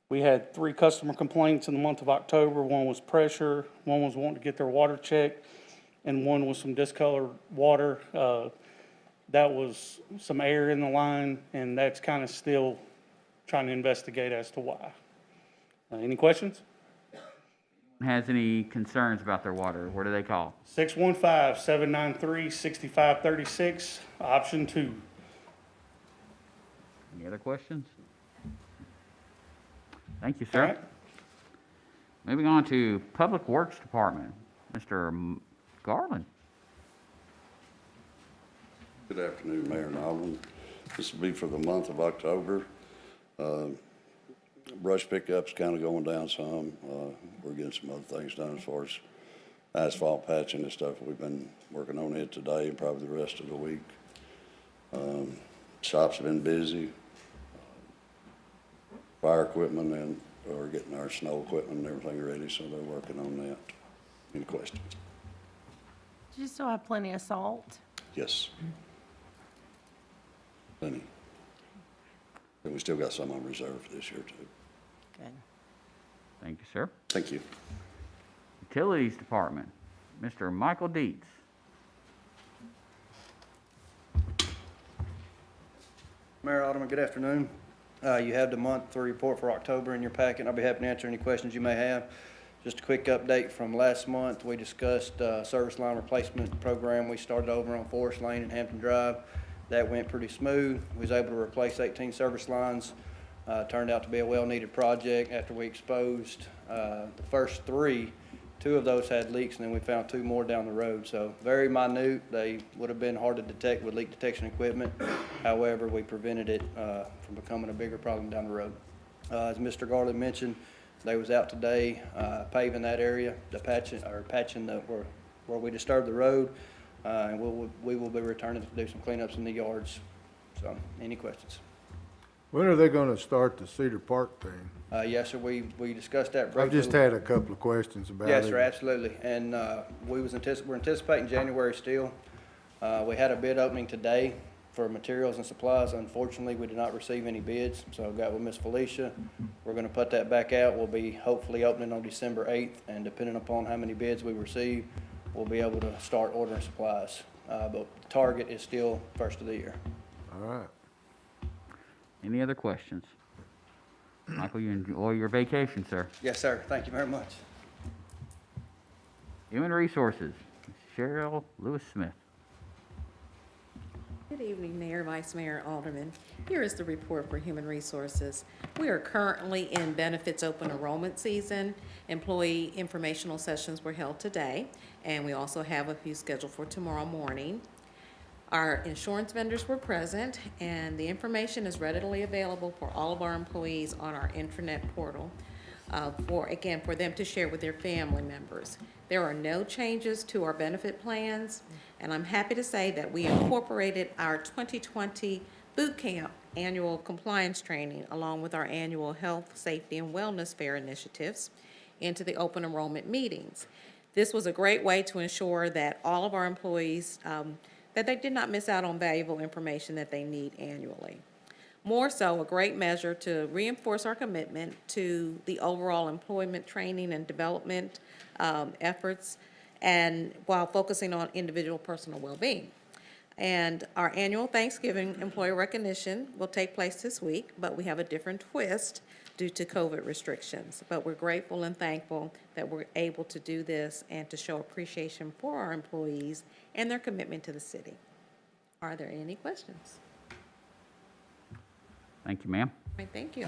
We had 3 customer complaints in the month of October. One was pressure, one was wanting to get their water checked, and one was some discolored water. That was some air in the line, and that's kind of still trying to investigate as to why. Any questions? Has any concerns about their water? Where do they call? 615-793-6536, option 2. Any other questions? Thank you, sir. Right. Moving on to Public Works Department, Mr. Garland. Good afternoon, Mayor and Alderman. This will be for the month of October. Brush pickup's kind of going down some. We're getting some other things done as far as asphalt patching and stuff. We've been working on it today and probably the rest of the week. Shops have been busy. Fire equipment, and we're getting our snow equipment and everything ready, so they're working on that. Any questions? Do you still have plenty of salt? Yes. Plenty. And we still got some on reserve for this year, too. Good. Thank you, sir. Thank you. Utilities Department, Mr. Michael Dietz. Mayor Alderman, good afternoon. You have the monthly report for October in your packet, and I'll be happy to answer any questions you may have. Just a quick update from last month. We discussed service line replacement program we started over on Forest Lane and Hampton Drive. That went pretty smooth. We was able to replace 18 service lines. Turned out to be a well-needed project after we exposed the first 3. 2 of those had leaks, and then we found 2 more down the road. So very minute. They would have been hard to detect with leak detection equipment. However, we prevented it from becoming a bigger problem down the road. As Mr. Garland mentioned, they was out today paving that area, patching where we disturbed the road, and we will be returning to do some cleanups in the yards. So, any questions? When are they going to start the Cedar Park thing? Yes, sir. We discussed that briefly. I've just had a couple of questions about it. Yes, sir, absolutely. And we're anticipating January still. We had a bid opening today for materials and supplies. Unfortunately, we did not receive any bids, so I got with Miss Felicia. We're going to put that back out. We'll be hopefully opening on December 8th, and depending upon how many bids we receive, we'll be able to start ordering supplies. But the target is still first of the year. All right. Any other questions? Michael, you enjoy your vacation, sir. Yes, sir. Thank you very much. Human Resources, Cheryl Lewis-Smith. Good evening, Mayor, Vice Mayor, Alderman. Here is the report for Human Resources. We are currently in benefits open enrollment season. Employee informational sessions were held today, and we also have a few scheduled for tomorrow morning. Our insurance vendors were present, and the information is readily available for all of our employees on our intranet portal for them to share with their family members. There are no changes to our benefit plans, and I'm happy to say that we incorporated our 2020 boot camp, annual compliance training, along with our annual health, safety, and wellness fair initiatives into the open enrollment meetings. This was a great way to ensure that all of our employees, that they did not miss out on valuable information that they need annually. More so, a great measure to reinforce our commitment to the overall employment training and development efforts, and while focusing on individual personal well-being. And our annual Thanksgiving employee recognition will take place this week, but we have a different twist due to COVID restrictions. But we're grateful and thankful that we're able to do this and to show appreciation for our employees and their commitment to the city. Are there any questions? Thank you, ma'am. All right, thank you.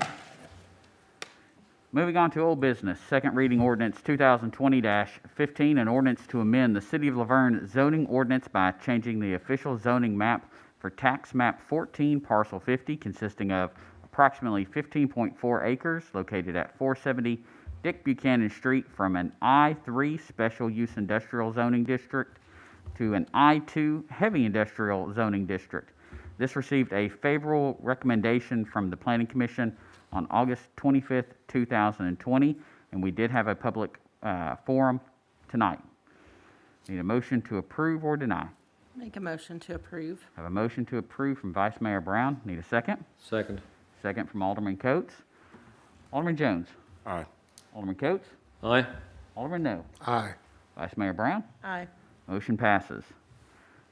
Moving on to old business, second reading ordinance 2020-15, an ordinance to amend the City of LaVergne zoning ordinance by changing the official zoning map for tax map 14, parcel 50, consisting of approximately 15.4 acres located at 470 Dick Buchanan Street, from an I-3 special use industrial zoning district to an I-2 heavy industrial zoning district. This received a favorable recommendation from the Planning Commission on August 25th, 2020, and we did have a public forum tonight. Need a motion to approve or deny? Make a motion to approve. Have a motion to approve from Vice Mayor Brown. Need a second? Second. Second from Alderman Coates. Alderman Jones. Aye. Alderman Coates. Aye. Alderman No. Aye. Vice Mayor Brown. Aye. Motion passes.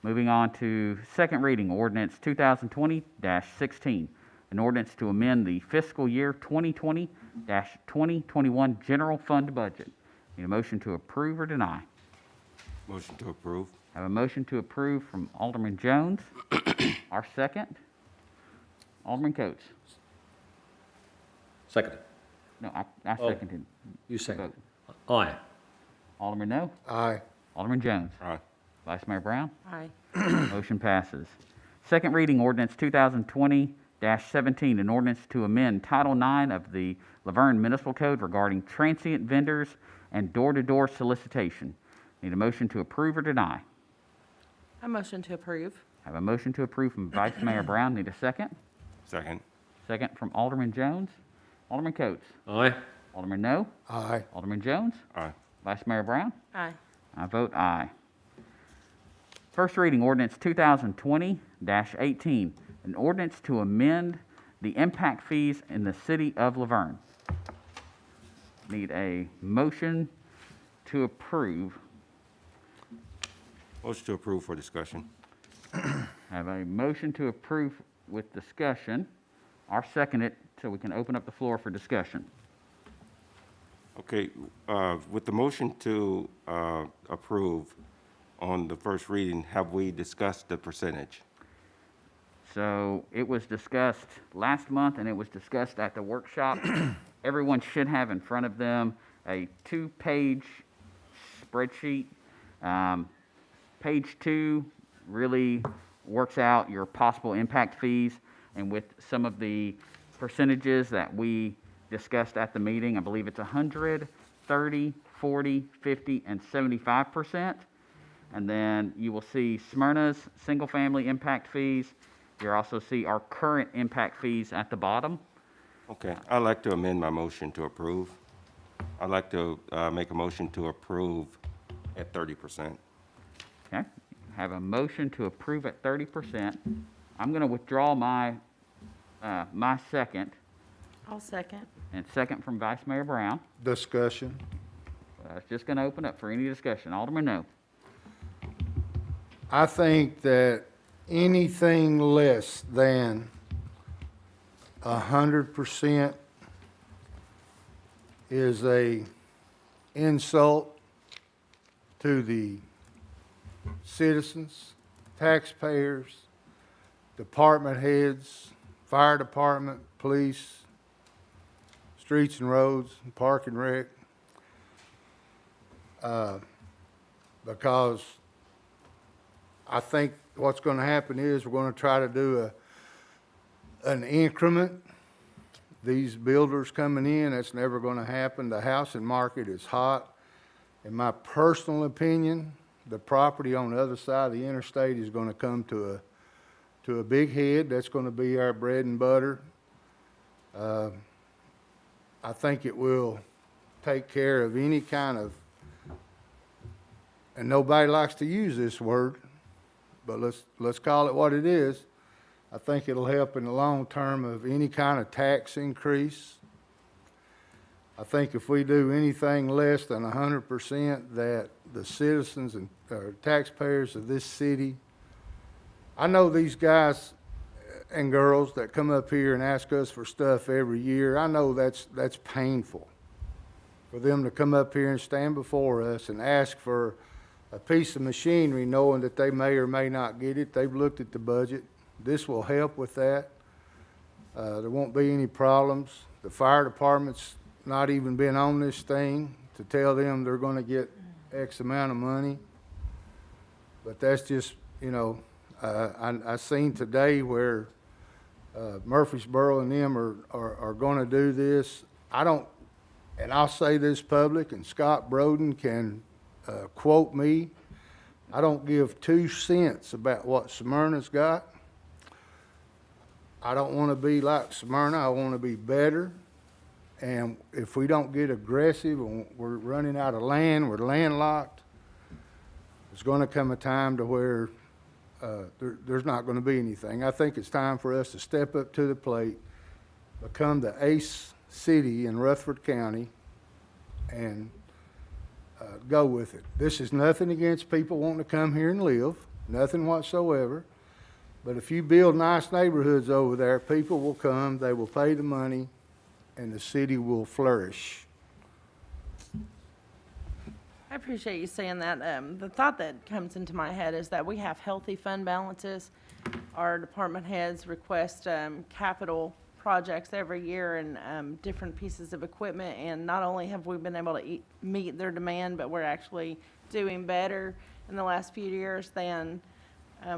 Moving on to second reading, ordinance 2020-16, an ordinance to amend the fiscal year 2020-2021 general fund budget. Need a motion to approve or deny? Motion to approve. Have a motion to approve from Alderman Jones. Our second, Alderman Coates. Second. No, I seconded. You second. Vote. Aye. Alderman No. Aye. Alderman Jones. Aye. Vice Mayor Brown. Aye. Motion passes. Second reading ordinance 2020-17, an ordinance to amend Title IX of the LaVergne Municipal Code regarding transient vendors and door-to-door solicitation. Need a motion to approve or deny? A motion to approve. Have a motion to approve from Vice Mayor Brown. Need a second? Second. Second from Alderman Jones. Alderman Coates. Aye. Alderman No. Aye. Alderman Jones. Aye. Vice Mayor Brown. Aye. I vote aye. First reading ordinance 2020-18, an ordinance to amend the impact fees in the City of LaVergne. Need a motion to approve. Motion to approve for discussion. Have a motion to approve with discussion. I'll second it so we can open up the floor for discussion. Okay, with the motion to approve on the first reading, have we discussed the percentage? So it was discussed last month and it was discussed at the workshop. Everyone should have in front of them a 2-page spreadsheet. Page 2 really works out your possible impact fees, and with some of the percentages that we discussed at the meeting, I believe it's 100, 30, 40, 50, and 75%. And then you will see Smyrna's single-family impact fees. You'll also see our current impact fees at the bottom. Okay, I'd like to amend my motion to approve. I'd like to make a motion to approve at 30%. Okay, have a motion to approve at 30%. I'm going to withdraw my my second, I'll second. and second from Vice Mayor Brown. Discussion. It's just going to open up for any discussion. Alderman No. I think that anything less than 100% is a insult to the citizens, taxpayers, department heads, fire department, police, streets and roads, park and rec, because I think what's going to happen is we're going to try to do an increment. These builders coming in, that's never going to happen. The housing market is hot. In my personal opinion, the property on the other side of the interstate is going to come to to a big head. That's going to be our bread and butter. I think it will take care of any kind of, and nobody likes to use this word, but let's call it what it is. I think it'll help in the long term of any kind of tax increase. I think if we do anything less than 100%, that the citizens and taxpayers of this city, I know these guys and girls that come up here and ask us for stuff every year. I know that's painful for them to come up here and stand before us and ask for a piece of machinery knowing that they may or may not get it. They've looked at the budget. This will help with that. There won't be any problems. The fire department's not even been on this thing to tell them they're going to get X amount of money. But that's just, you know, I seen today where Murfreesboro and them are going to do this. I don't, and I'll say this public, and Scott Broden can quote me, I don't give 2 cents about what Smyrna's got. I don't want to be like Smyrna. I want to be better. And if we don't get aggressive and we're running out of land, we're landlocked, there's going to come a time to where there's not going to be anything. I think it's time for us to step up to the plate, become the ace city in Rutherford County, and go with it. This is nothing against people wanting to come here and live, nothing whatsoever. But if you build nice neighborhoods over there, people will come, they will pay the money, and the city will flourish. I appreciate you saying that. The thought that comes into my head is that we have healthy fund balances. Our department heads request capital projects every year and different pieces of equipment, and not only have we been able to meet their demand, but we're actually doing better in the last few years than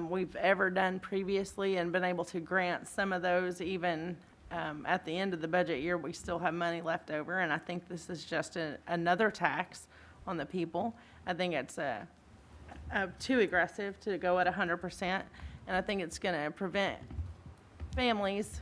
we've ever done previously, and been able to grant some of those even at the end of the budget year. We still have money left over, and I think this is just another tax on the people. I think it's too aggressive to go at 100%, and I think it's going to prevent families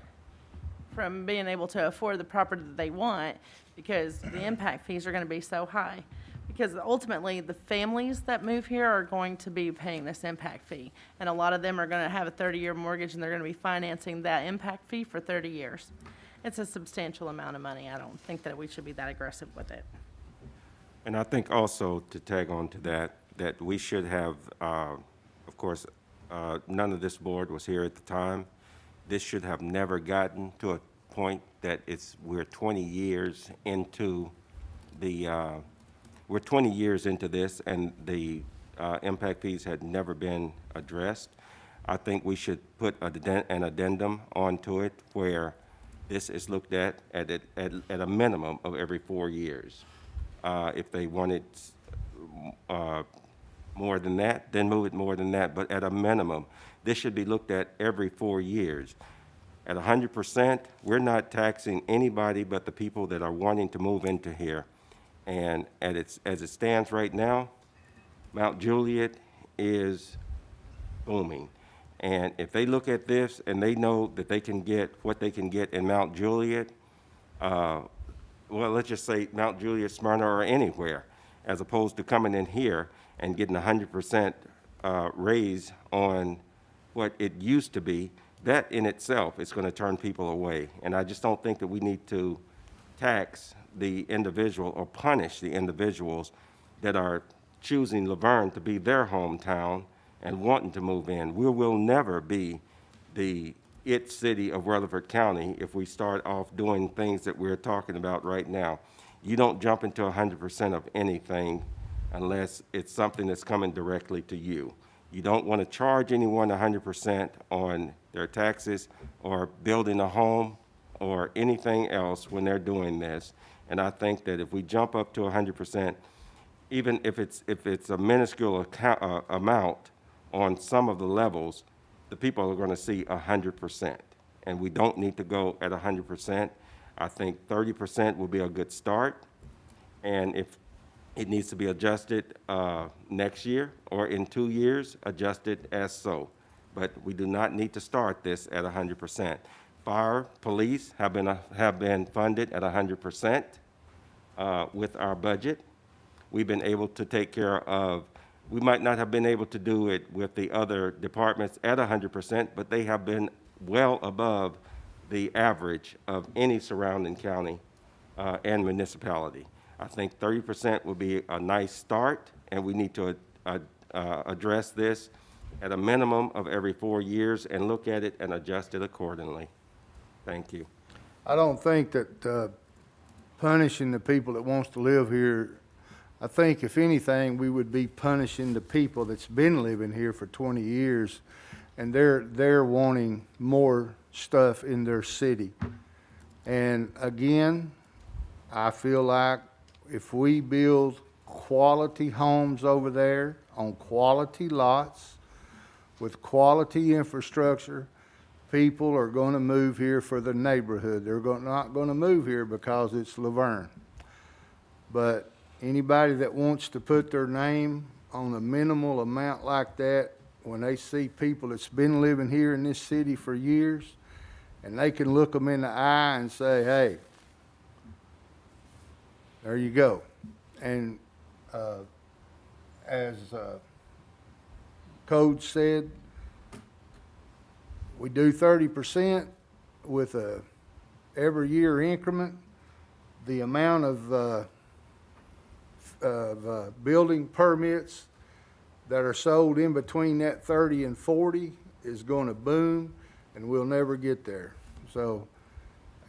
from being able to afford the property that they want, because the impact fees are going to be so high. Because ultimately, the families that move here are going to be paying this impact fee. And a lot of them are going to have a 30-year mortgage, and they're going to be financing that impact fee for 30 years. It's a substantial amount of money. I don't think that we should be that aggressive with it. And I think also, to tag on to that, that we should have, of course, none of this board was here at the time. This should have never gotten to a point that we're 20 years into the, we're 20 years into this, and the impact fees had never been addressed. I think we should put an addendum onto it where this is looked at a minimum of every 4 years. If they wanted more than that, then move it more than that. But at a minimum, this should be looked at every 4 years. At 100%, we're not taxing anybody but the people that are wanting to move into here. And as it stands right now, Mount Juliet is booming. And if they look at this and they know that they can get what they can get in Mount Juliet, well, let's just say Mount Juliet, Smyrna, or anywhere, as opposed to coming in here and getting 100% raise on what it used to be, that in itself is going to turn people away. And I just don't think that we need to tax the individual or punish the individuals that are choosing LaVergne to be their hometown and wanting to move in. We will never be the it city of Rutherford County if we start off doing things that we're talking about right now. You don't jump into 100% of anything unless it's something that's coming directly to you. You don't want to charge anyone 100% on their taxes or building a home or anything else when they're doing this. And I think that if we jump up to 100%, even if it's a minuscule amount on some of the levels, the people are going to see 100%. And we don't need to go at 100%. I think 30% will be a good start. And if it needs to be adjusted next year or in 2 years, adjusted as so. but we do not need to start this at 100%. Fire, police have been funded at 100% with our budget. We've been able to take care of, we might not have been able to do it with the other departments at 100%, but they have been well above the average of any surrounding county and municipality. I think 30% would be a nice start, and we need to address this at a minimum of every 4 years and look at it and adjust it accordingly. Thank you. I don't think that punishing the people that wants to live here, I think if anything, we would be punishing the people that's been living here for 20 years, and they're wanting more stuff in their city. And again, I feel like if we build quality homes over there on quality lots with quality infrastructure, people are going to move here for the neighborhood. They're not going to move here because it's LaVergne. But anybody that wants to put their name on a minimal amount like that, when they see people that's been living here in this city for years, and they can look them in the eye and say, hey, there you go. And as Code said, we do 30% with a every year increment. The amount of building permits that are sold in between that 30 and 40 is going to boom, and we'll never get there. So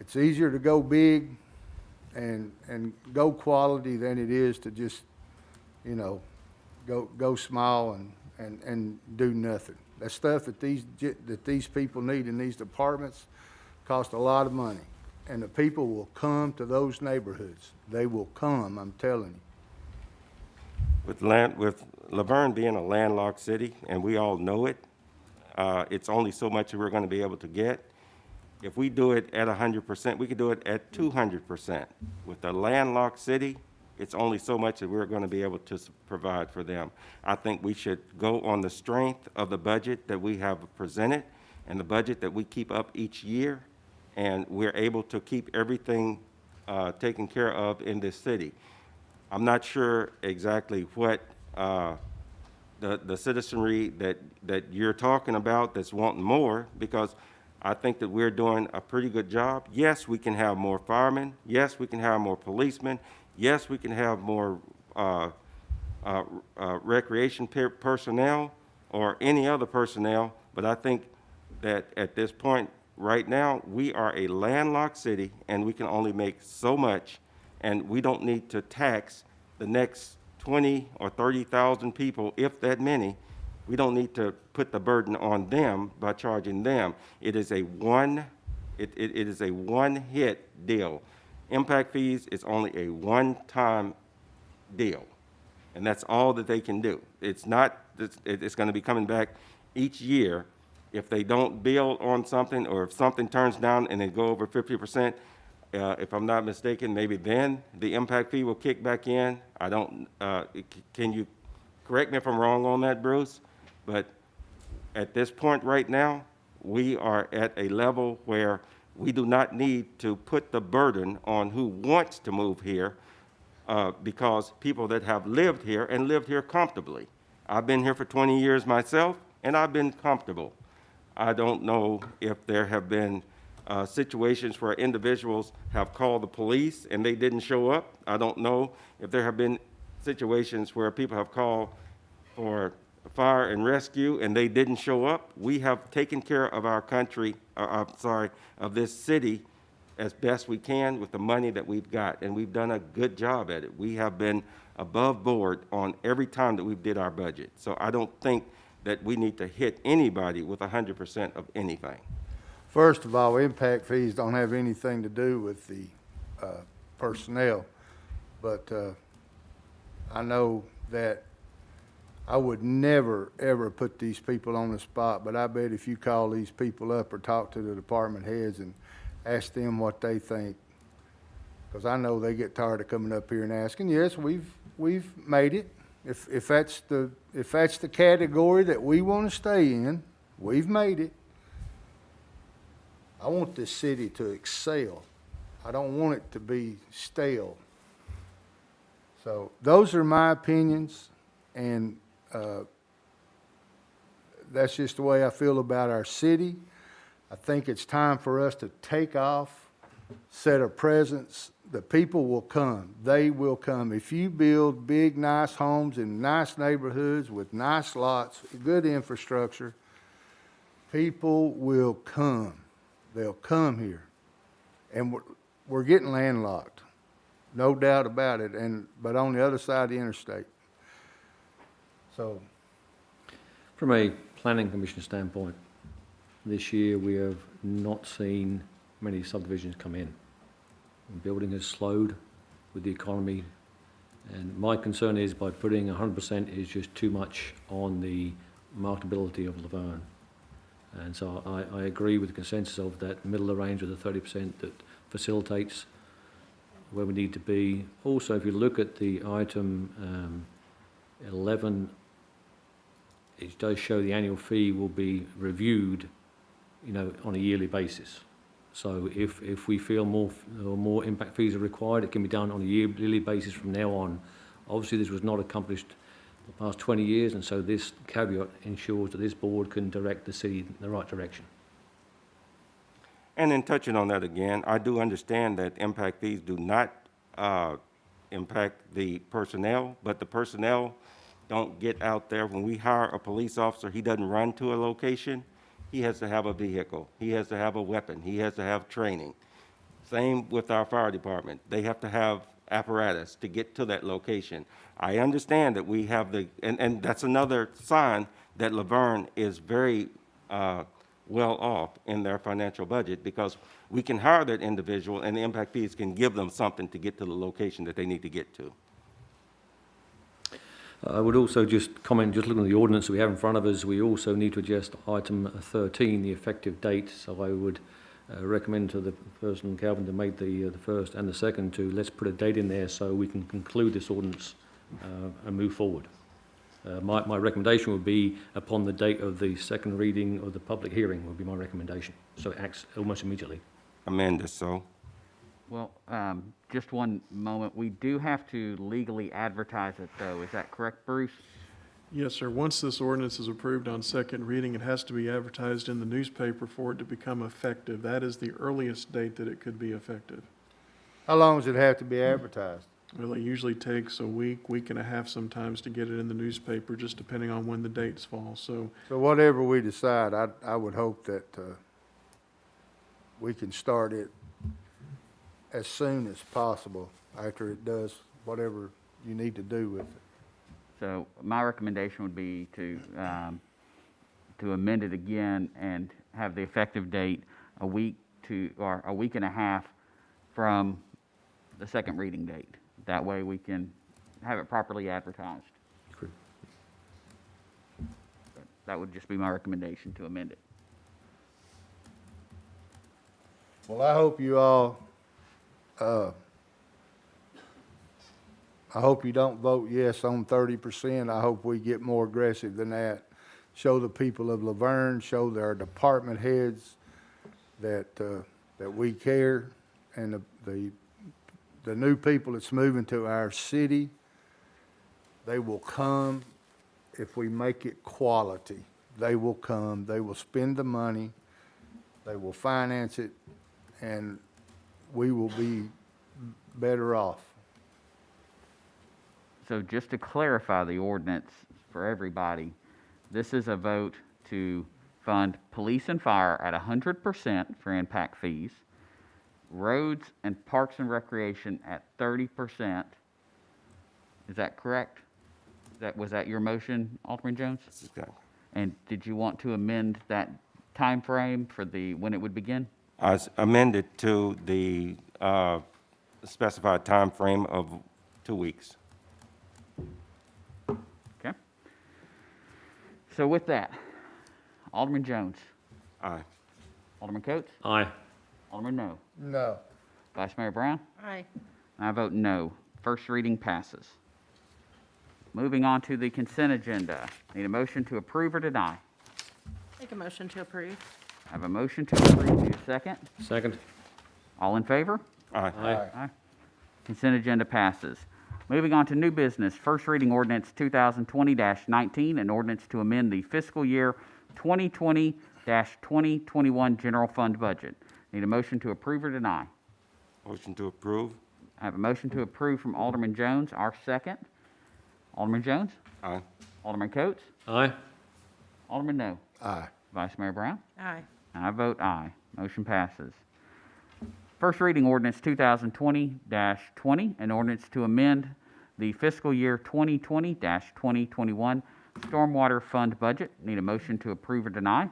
it's easier to go big and go quality than it is to just, you know, go small and do nothing. That stuff that these people need in these departments cost a lot of money, and the people will come to those neighborhoods. They will come, I'm telling you. With LaVergne being a landlocked city, and we all know it, it's only so much that we're going to be able to get. If we do it at 100%, we could do it at 200%. With a landlocked city, it's only so much that we're going to be able to provide for them. I think we should go on the strength of the budget that we have presented and the budget that we keep up each year, and we're able to keep everything taken care of in this city. I'm not sure exactly what the citizenry that you're talking about that's wanting more, because I think that we're doing a pretty good job. Yes, we can have more firemen. Yes, we can have more policemen. Yes, we can have more recreation personnel or any other personnel, but I think that at this point right now, we are a landlocked city and we can only make so much, and we don't need to tax the next 20 or 30,000 people, if that many. We don't need to put the burden on them by charging them. It is a one-hit deal. Impact fees is only a one-time deal, and that's all that they can do. It's not, it's going to be coming back each year. If they don't bill on something, or if something turns down and they go over 50%, if I'm not mistaken, maybe then the impact fee will kick back in. I don't, can you correct me if I'm wrong on that, Bruce? But at this point right now, we are at a level where we do not need to put the burden on who wants to move here, because people that have lived here and lived here comfortably. I've been here for 20 years myself, and I've been comfortable. I don't know if there have been situations where individuals have called the police and they didn't show up. I don't know if there have been situations where people have called for fire and rescue and they didn't show up. We have taken care of our country, of this city as best we can with the money that we've got, and we've done a good job at it. We have been above board on every time that we did our budget. So I don't think that we need to hit anybody with 100% of anything. First of all, impact fees don't have anything to do with the personnel, but I know that I would never, ever put these people on the spot, but I bet if you call these people up or talk to the department heads and ask them what they think, because I know they get tired of coming up here and asking. Yes, we've made it. If that's the category that we want to stay in, We've made it. I want this city to excel. I don't want it to be stale. So those are my opinions, and that's just the way I feel about our city. I think it's time for us to take off, set a presence. The people will come. They will come. If you build big, nice homes in nice neighborhoods with nice lots, good infrastructure, people will come. They'll come here. And we're getting landlocked, no doubt about it, but on the other side of the interstate. So, from a planning commission standpoint, this year we have not seen many subdivisions come in. Building has slowed with the economy, and my concern is by putting 100% is just too much on the marketability of LaVergne. And so I agree with the consensus of that middle of the range of the 30% that facilitates where we need to be. Also, if you look at the item 11, it does show the annual fee will be reviewed, on a yearly basis. So if we feel more impact fees are required, it can be done on a yearly basis from now on. Obviously, this was not accomplished the past 20 years, and so this caveat ensures that this board can direct the city in the right direction. And in touching on that again, I do understand that impact fees do not impact the personnel, but the personnel don't get out there. When we hire a police officer, he doesn't run to a location. He has to have a vehicle. He has to have a weapon. He has to have training. Same with our fire department. They have to have apparatus to get to that location. I understand that we have and that's another sign that LaVergne is very well off in their financial budget, because we can hire that individual and the impact fees can give them something to get to the location that they need to get to. I would also just comment, just looking at the ordinance that we have in front of us, we also need to adjust item 13, the effective date. So I would recommend to the person, Calvin, to make the first and the second to let's put a date in there so we can conclude this ordinance and move forward. My recommendation would be upon the date of the second reading of the public hearing would be my recommendation. So it acts almost immediately. Amend it so. Well, just one moment. We do have to legally advertise it, though. Is that correct, Bruce? Yes, sir. Once this ordinance is approved on second reading, it has to be advertised in the newspaper for it to become effective. That is the earliest date that it could be effective. how long does it have to be advertised? Well, it usually takes a week, week and a half sometimes to get it in the newspaper, just depending on when the dates fall. So whatever we decide, I would hope that we can start it as soon as possible after it does whatever you need to do with it. So my recommendation would be to amend it again and have the effective date a week and a half from the second reading date. That way we can have it properly advertised. Great. That would just be my recommendation, to amend it. Well, I hope you all, I hope you don't vote yes on 30%. I hope we get more aggressive than that. Show the people of LaVergne, show their department heads that we care, and the new people that's moving to our city, they will come if we make it quality. They will come, they will spend the money, they will finance it, and we will be better off. So just to clarify the ordinance for everybody, this is a vote to fund police and fire at 100% for impact fees, roads and parks and recreation at 30%. Is that correct? Was that your motion, Alderman Jones? Exactly. And did you want to amend that time frame for when it would begin? I amended to the specified time frame of 2 weeks. Okay. So with that, Alderman Jones. Aye. Alderman Coates. Aye. Alderman No. No. Vice Mayor Brown. Aye. I vote no. First reading passes. Moving on to the consent agenda. Need a motion to approve or deny? Make a motion to approve. I have a motion to approve. Need a second? Second. All in favor? Aye. Aye. Consent agenda passes. Moving on to new business, first reading ordinance 2020-19, an ordinance to amend the fiscal year 2020-2021 general fund budget. Need a motion to approve or deny? Motion to approve. I have a motion to approve from Alderman Jones, our second. Alderman Jones? Aye. Alderman Coates? Aye. Alderman No. Aye. Vice Mayor Brown? Aye. And I vote aye. Motion passes. First reading ordinance 2020-20, an ordinance to amend the fiscal year 2020-2021 stormwater fund budget. Need a motion to approve or deny?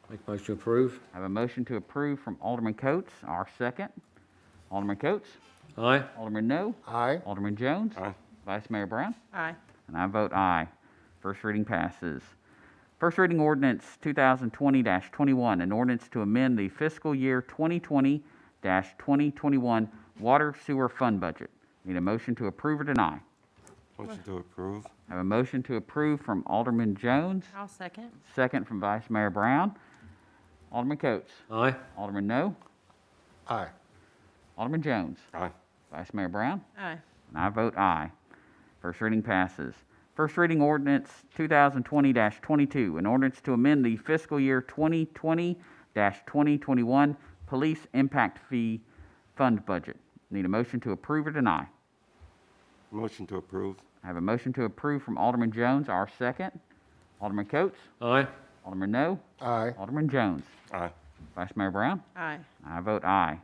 Make a motion to approve. I have a motion to approve from Alderman Coates, our second. Alderman Coates? Aye. Alderman No. Aye. Alderman Jones? Aye. Vice Mayor Brown? Aye. And I vote aye. First reading passes. First reading ordinance 2020-21, an ordinance to amend the fiscal year 2020-2021 water sewer fund budget. Need a motion to approve or deny? Motion to approve. I have a motion to approve from Alderman Jones, I'll second. second from Vice Mayor Brown. Alderman Coates. Aye. Alderman No. Aye. Alderman Jones. Aye. Vice Mayor Brown. Aye. And I vote aye. First reading passes. First reading ordinance 2020-22, an ordinance to amend the fiscal year 2020-2021 police impact fee fund budget. Need a motion to approve or deny? Motion to approve. I have a motion to approve from Alderman Jones, our second. Alderman Coates. Aye. Alderman No. Aye. Alderman Jones. Aye. Vice Mayor Brown. Aye. I vote aye.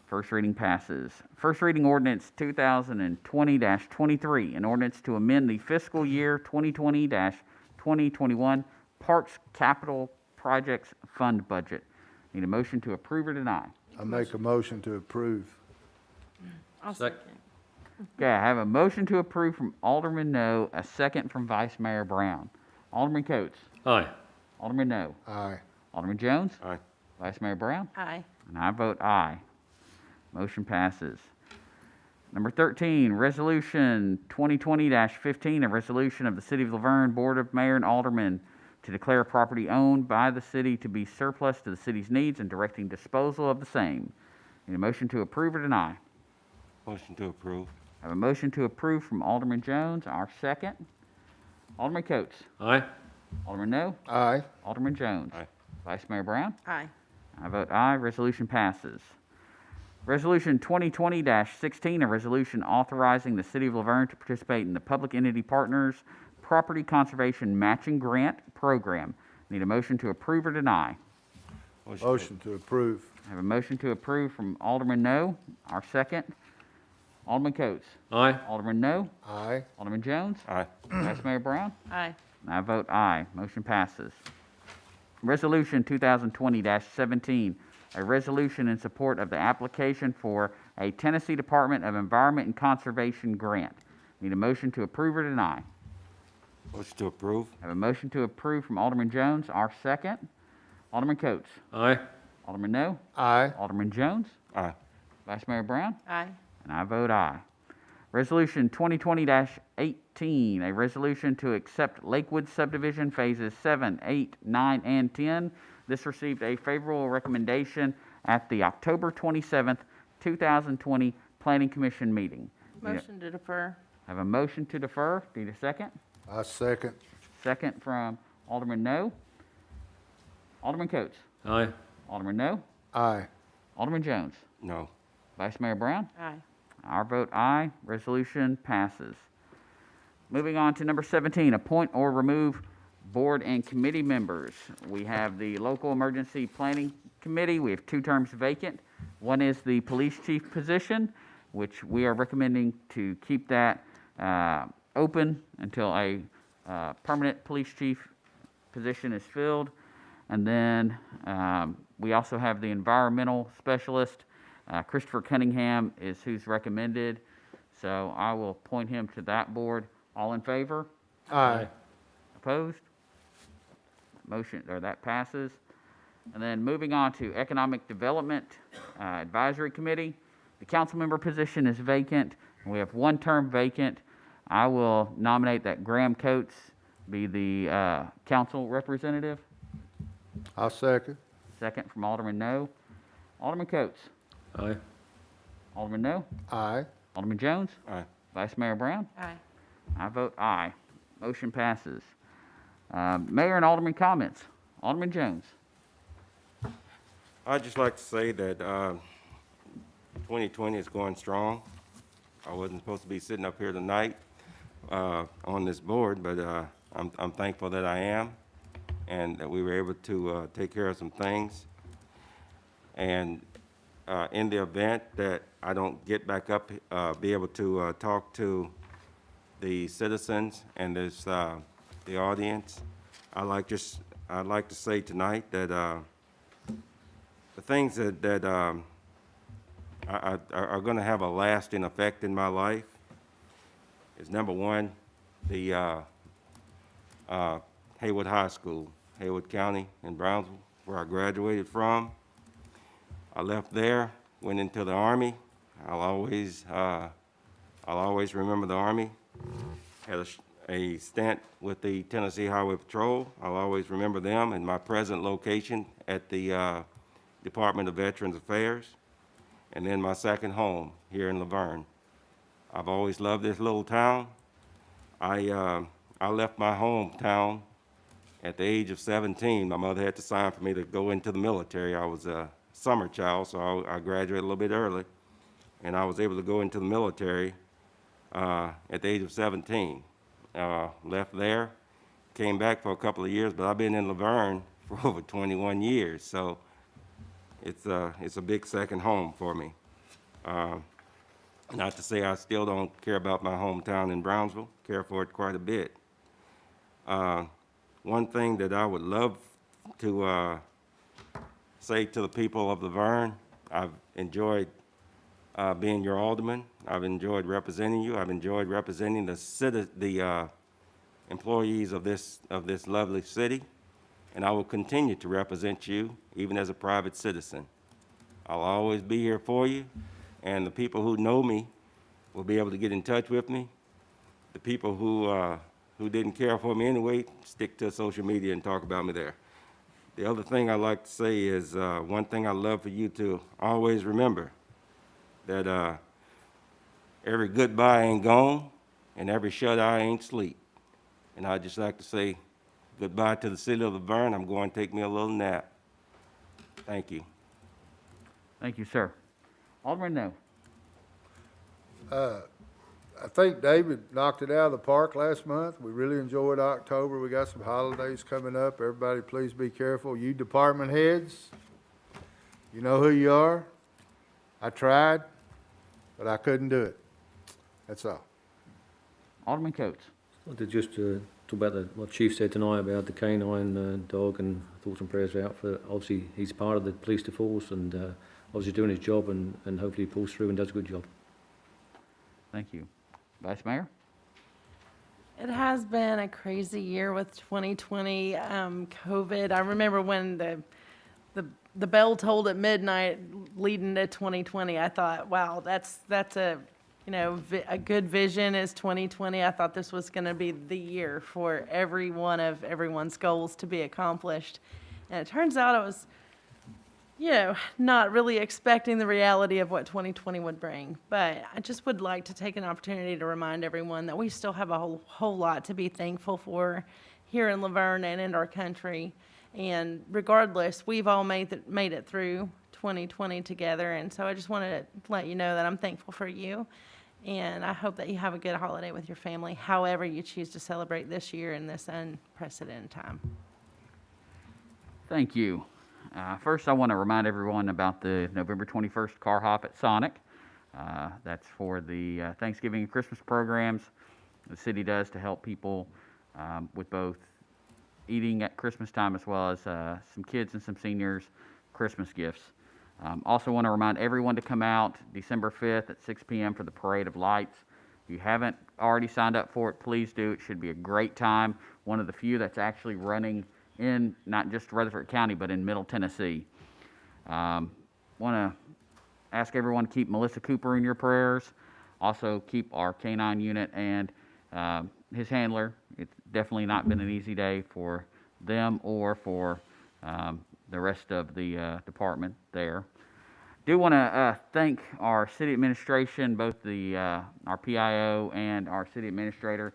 First reading passes. First reading ordinance 2020-23, an ordinance to amend the fiscal year 2020-2021 Parks Capital Projects Fund budget. Need a motion to approve or deny? I make a motion to approve. I'll Sec- second. Okay, I have a motion to approve from Alderman No, a second from Vice Mayor Brown. Alderman Coates. Aye. Alderman No. Aye. Alderman Jones. Aye. Vice Mayor Brown. Aye. And I vote aye. Motion passes. Number 13, Resolution 2020-15, a resolution of the City of LaVergne Board of Mayor and Aldermen to declare property owned by the city to be surplus to the city's needs and directing disposal of the same. Need a motion to approve or deny? Motion to approve. I have a motion to approve from Alderman Jones, our second. Alderman Coates. Aye. Alderman No. Aye. Alderman Jones. Aye. Vice Mayor Brown. Aye. I vote aye. Resolution passes. Resolution 2020-16, a resolution authorizing the City of LaVergne to participate in the Public Entity Partners Property Conservation Matching Grant Program. Need a motion to approve or deny? Motion to approve. I have a motion to approve from Alderman No, our second. Alderman Coates. Aye. Alderman No. Aye. Alderman Jones. Aye. Vice Mayor Brown. Aye. And I vote aye. Motion passes. Resolution 2020-17, a resolution in support of the application for a Tennessee Department of Environment and Conservation grant. Need a motion to approve or deny? Motion to approve. I have a motion to approve from Alderman Jones, our second. Alderman Coates. Aye. Alderman No. Aye. Alderman Jones. Aye. Vice Mayor Brown. Aye. And I vote aye. Resolution 2020-18, a resolution to accept Lakewood subdivision phases 7, 8, 9, and 10. This received a favorable recommendation at the October 27th, 2020 Planning Commission meeting. Motion to defer. I have a motion to defer. Need a second? I second. Second from Alderman No. Alderman Coates. Aye. Alderman No. Aye. Alderman Jones. No. Vice Mayor Brown. Aye. Our vote aye. Resolution passes. Moving on to number 17, appoint or remove board and committee members. We have the Local Emergency Planning Committee. We have 2 terms vacant. One is the police chief position, which we are recommending to keep that open until a permanent police chief position is filled. And then we also have the environmental specialist. Christopher Cunningham is who's recommended. So I will appoint him to that board. All in favor? Aye. Opposed? Motion, or that passes. And then moving on to Economic Development Advisory Committee. The council member position is vacant. We have 1 term vacant. I will nominate that Graham Coates be the council representative. I'll second. Second from Alderman No. Alderman Coates. Aye. Alderman No. Aye. Alderman Jones. Aye. Vice Mayor Brown. Aye. I vote aye. Motion passes. Mayor and Alderman comments. Alderman Jones. I'd just like to say that 2020 is going strong. I wasn't supposed to be sitting up here tonight on this board, but I'm thankful that I am, and that we were able to take care of some things. And in the event that I don't get back up, be able to talk to the citizens and the audience, I'd like to say tonight that the things that are going to have a lasting effect in my life is, number one, the Haywood High School, Haywood County in Brownsville, where I graduated from. I left there, went into the Army. I'll always remember the Army. Had a stint with the Tennessee Highway Patrol. I'll always remember them, and my present location at the Department of Veterans Affairs, and then my second home here in LaVergne. I've always loved this little town. I left my hometown at the age of 17. My mother had to sign for me to go into the military. I was a summer child, so I graduated a little bit early, and I was able to go into the military at the age of 17. Left there, came back for a couple of years, but I've been in LaVergne for over 21 years, so it's a big second home for me. Not to say I still don't care about my hometown in Brownsville, care for it quite a bit. One thing that I would love to say to the people of LaVergne, I've enjoyed being your alderman. I've enjoyed representing you. I've enjoyed representing the employees of this lovely city, and I will continue to represent you even as a private citizen. I'll always be here for you, and the people who know me will be able to get in touch with me. The people who didn't care for me anyway, stick to social media and talk about me there. The other thing I'd like to say is one thing I'd love for you to always remember, that every goodbye ain't gone and every shut eye ain't sleep. And I'd just like to say goodbye to the city of LaVergne. I'm going to take me a little nap. Thank you. Thank you, sir. Alderman No. I think David knocked it out of the park last month. We really enjoyed October. We got some holidays coming up. Everybody, please be careful. You department heads, you know who you are. I tried, but I couldn't do it. That's all. Alderman Coates. Just talk about what Chief said tonight about the canine dog, and thoughts and prayers out for, obviously he's part of the police force and obviously doing his job, and hopefully he pulls through and does a good job. Thank you. Vice Mayor? It has been a crazy year with 2020 COVID. I remember when the bell tolled at midnight leading to 2020. I thought, wow, that's a a good vision is 2020. I thought this was going to be the year for every one of everyone's goals to be accomplished, and it turns out it was, not really expecting the reality of what 2020 would bring. But I just would like to take an opportunity to remind everyone that we still have a whole lot to be thankful for here in LaVergne and in our country. And regardless, we've all made it through 2020 together. And so I just wanted to let you know that I'm thankful for you. And I hope that you have a good holiday with your family, however you choose to celebrate this year in this unprecedented time. Thank you. First, I want to remind everyone about the November 21st car hop at Sonic. That's for the Thanksgiving and Christmas programs the city does to help people with both eating at Christmas time as well as some kids and some seniors Christmas gifts. Also want to remind everyone to come out December 5th at 6 p.m. for the Parade of Lights. If you haven't already signed up for it, please do. It should be a great time. One of the few that's actually running in not just Rutherford County, but in Middle Tennessee. Want to ask everyone to keep Melissa Cooper in your prayers. Also keep our K-9 unit and his handler. It's definitely not been an easy day for them or for the rest of the department there. Do want to thank our city administration, both our PIO and our city administrator.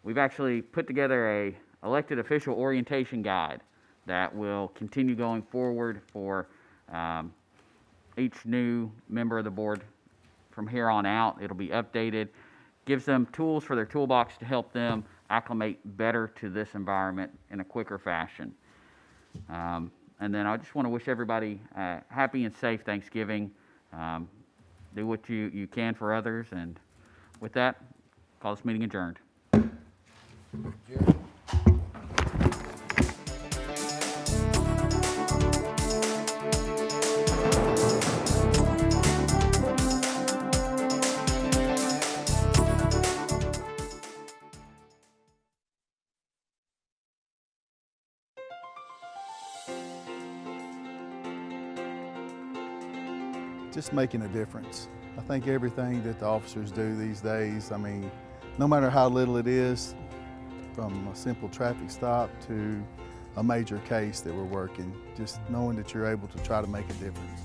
We've actually put together a elected official orientation guide that will continue going forward for each new member of the board from here on out. It'll be updated, gives them tools for their toolbox to help them acclimate better to this environment in a quicker fashion. And then I just want to wish everybody happy and safe Thanksgiving. Do what you can for others. And with that, call this meeting adjourned. Just making a difference. I think everything that the officers do these days, I mean, no matter how little it is, from a simple traffic stop to a major case that we're working, just knowing that you're able to try to make a difference.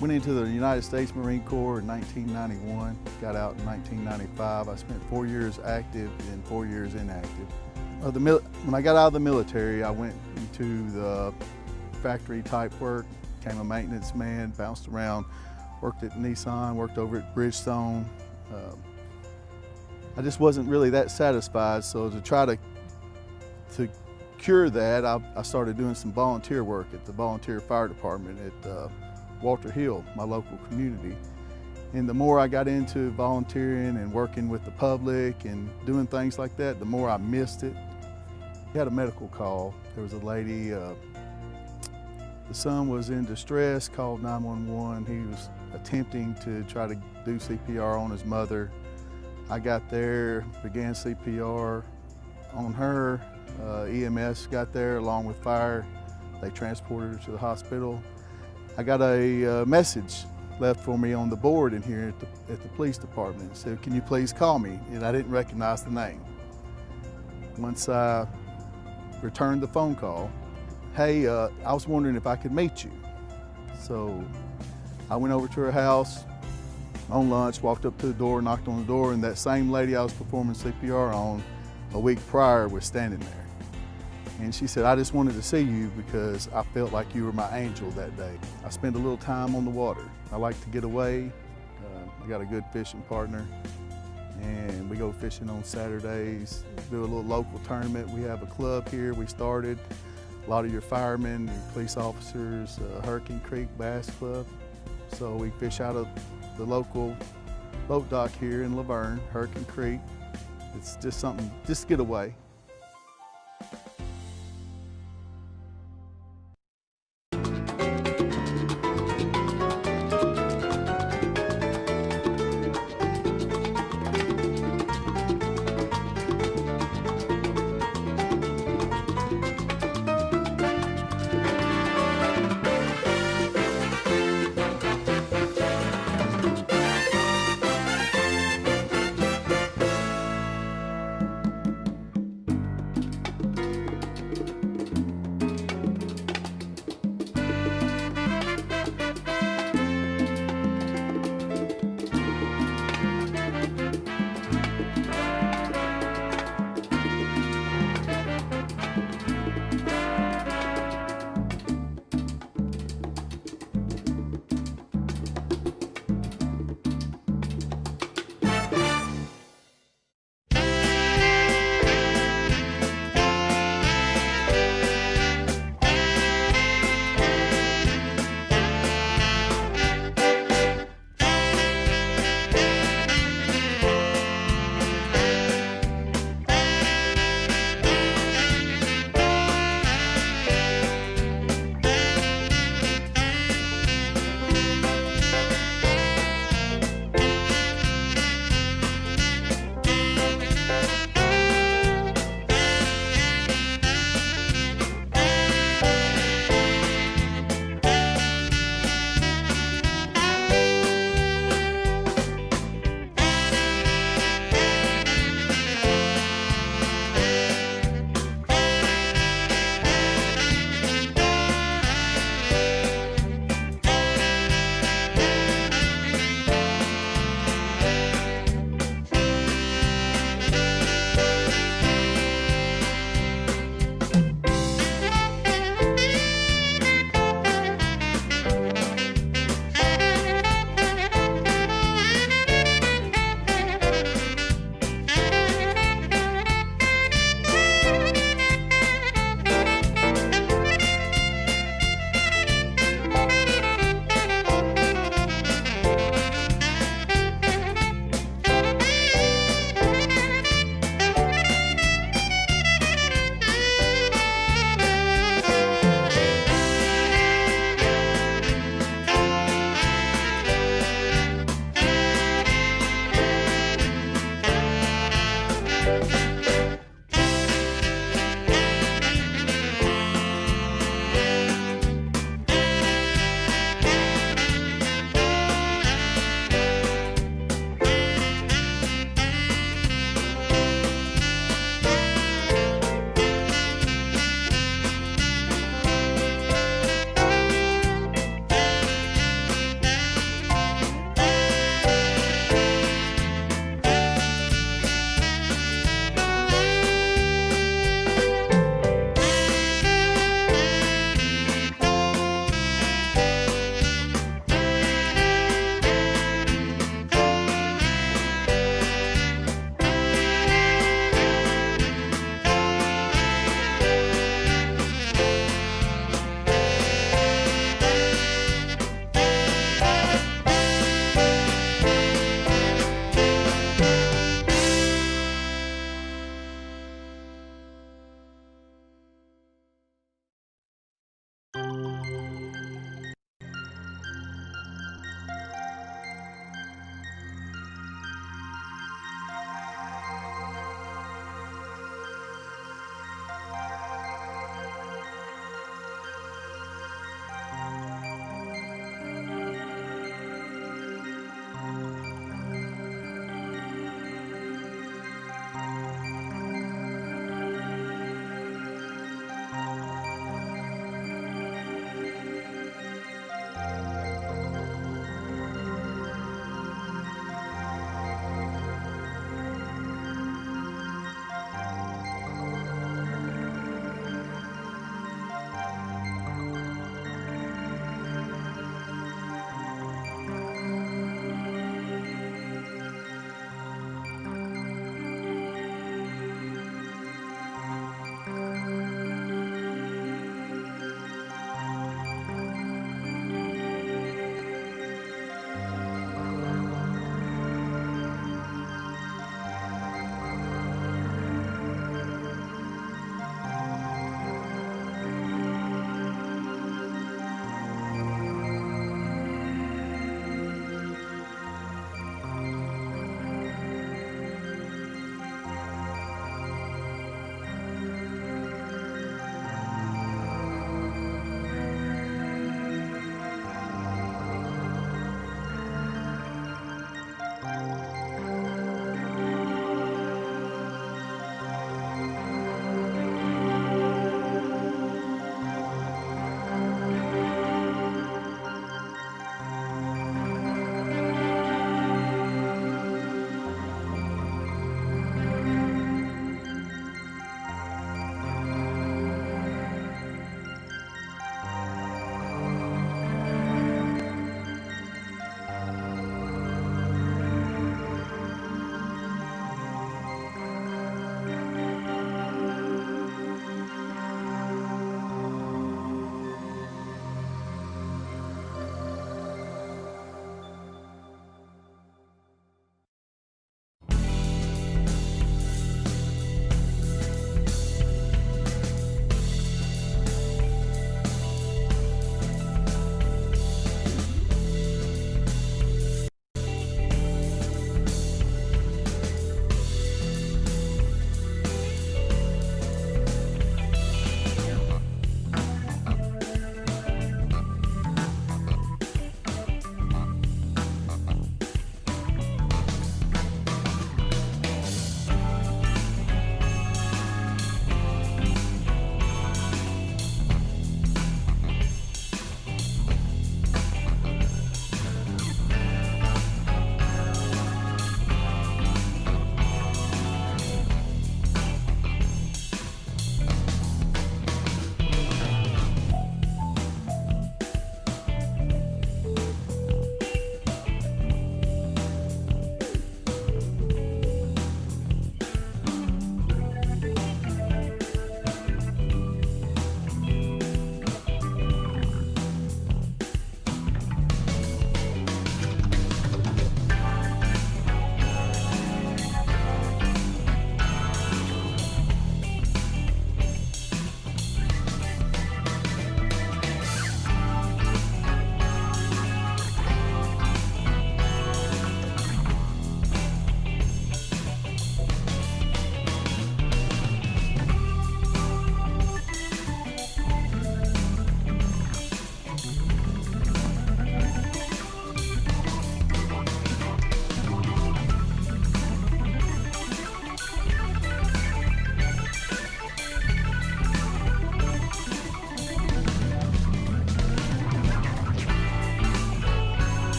Went into the United States Marine Corps in 1991, got out in 1995. I spent 4 years active and 4 years inactive. When I got out of the military, I went into the factory type work, became a maintenance man, bounced around, worked at Nissan, worked over at Bridgestone. I just wasn't really that satisfied, so to try to cure that, I started doing some volunteer work at the volunteer fire department at Walter Hill, my local community. And the more I got into volunteering and working with the public and doing things like that, the more I missed it. I had a medical call. There was a lady, the son was in distress, called 911. He was attempting to try to do CPR on his mother. I got there, began CPR on her. EMS got there along with fire. They transported her to the hospital. I got a message left for me on the board in here at the police department. It said, "Can you please call me?" And I didn't recognize the name. Once I returned the phone call, "Hey, I was wondering if I could meet you." So I went over to her house on lunch, walked up to the door, knocked on the door, and that same lady I was performing CPR on a week prior was standing there. And she said, "I just wanted to see you because I felt like you were my angel that day." I spent a little time on the water. I like to get away. I got a good fishing partner, and we go fishing on Saturdays, do a little local tournament. We have a club here we started. A lot of your firemen, your police officers, Hurricane Creek Bass Club. So we fish out of the local boat dock here in LaVergne, Hurricane Creek. It's just something, just get away.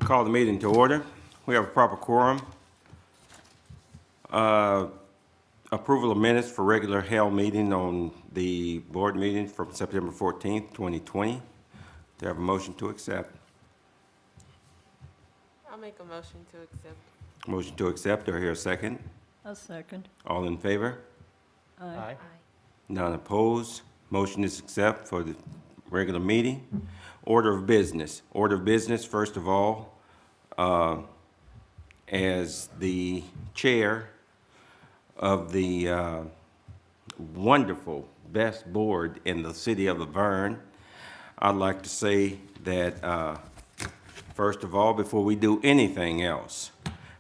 Call the meeting to order. We have a proper quorum. Approval of minutes for regular held meeting on the board meeting from September 14th, 2020. Do you have a motion to accept? I'll make a motion to accept. Motion to accept. Do I hear a second? A second. All in favor? Aye. None opposed. Motion is accept for the regular meeting. Order of business. Order of business, first of all, as the chair of the wonderful, best board in the city of LaVergne, I'd like to say that, first of all, before we do anything else,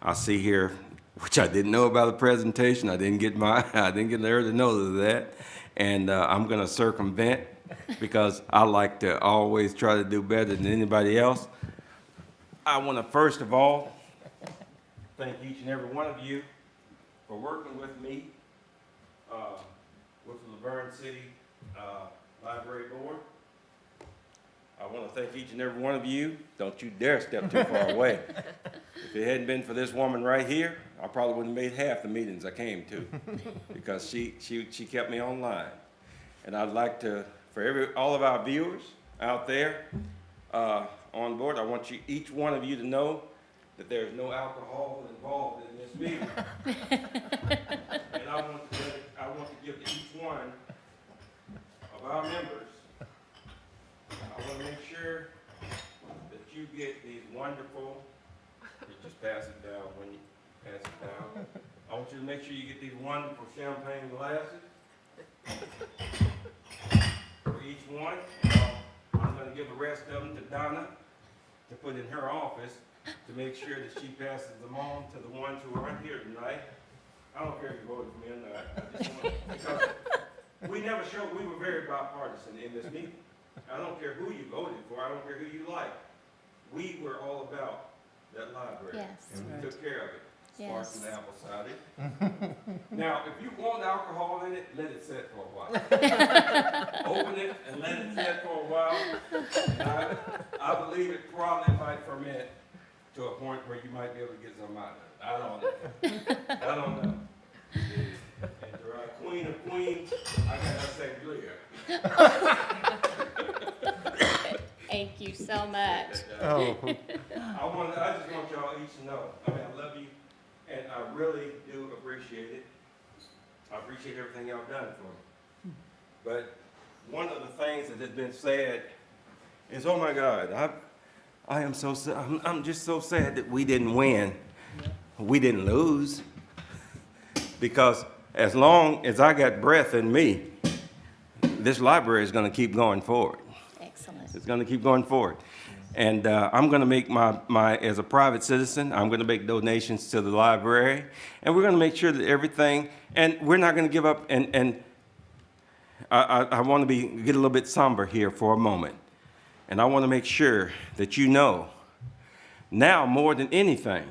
I see here, which I didn't know about the presentation, I didn't get there to know that, and I'm gonna circumvent because I like to always try to do better than anybody else. I wanna first of all, thank each and every one of you for working with me, with the LaVergne City Library Board. I want to thank each and every one of you. Don't you dare step too far away. If it hadn't been for this woman right here, I probably wouldn't have made half the meetings I came to because she kept me online. And I'd like to, for all of our viewers out there on board, I want each one of you to know that there's no alcohol involved in this meeting. And I want to give to each one of our members, I want to make sure that you get these wonderful, you just pass it down when you pass it down. I want you to make sure you get these wonderful champagne glasses for each one. I'm going to give the rest of them to Donna to put in her office to make sure that she passes them on to the ones who aren't here tonight. I don't care if you voted for me or not. I just want, because we never showed we were very bipartisan in this meeting. I don't care who you voted for. I don't care who you like. We were all about that library. Yes. And we took care of it. Yes. Sparks and apple cider. Now, if you want alcohol in it, let it sit for a while. Open it and let it sit for a while. And I believe it probably might ferment to a point where you might be able to get some out of it. I don't know. I don't know. And to our queen of queens, I gotta say Leah. Thank you so much. I just want y'all each to know, I mean, I love you, and I really do appreciate it. I appreciate everything y'all done for me. But one of the things that has been said is, oh my God, I am so sad. I'm just so sad that we didn't win. We didn't lose. Because as long as I got breath in me, this library is going to keep going forward. Excellent. It's going to keep going forward. And I'm going to make as a private citizen, I'm going to make donations to the library. And we're going to make sure that everything, and we're not going to give up. And I want to get a little bit somber here for a moment. And I want to make sure that you know, now more than anything,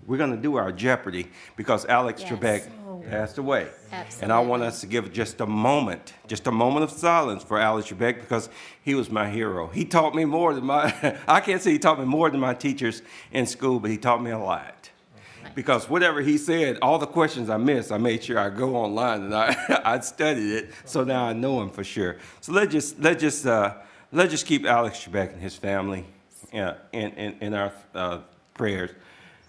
we're going to do our Jeopardy because Alex Trebek passed away. Absolutely. And I want us to give just a moment of silence for Alex Trebek because he was my hero. He taught me more than I can't say he taught me more than my teachers in school, but he taught me a lot. Because whatever he said, all the questions I missed, I made sure I go online and I studied it, so now I know him for sure. So let's just keep Alex Trebek and his family in our prayers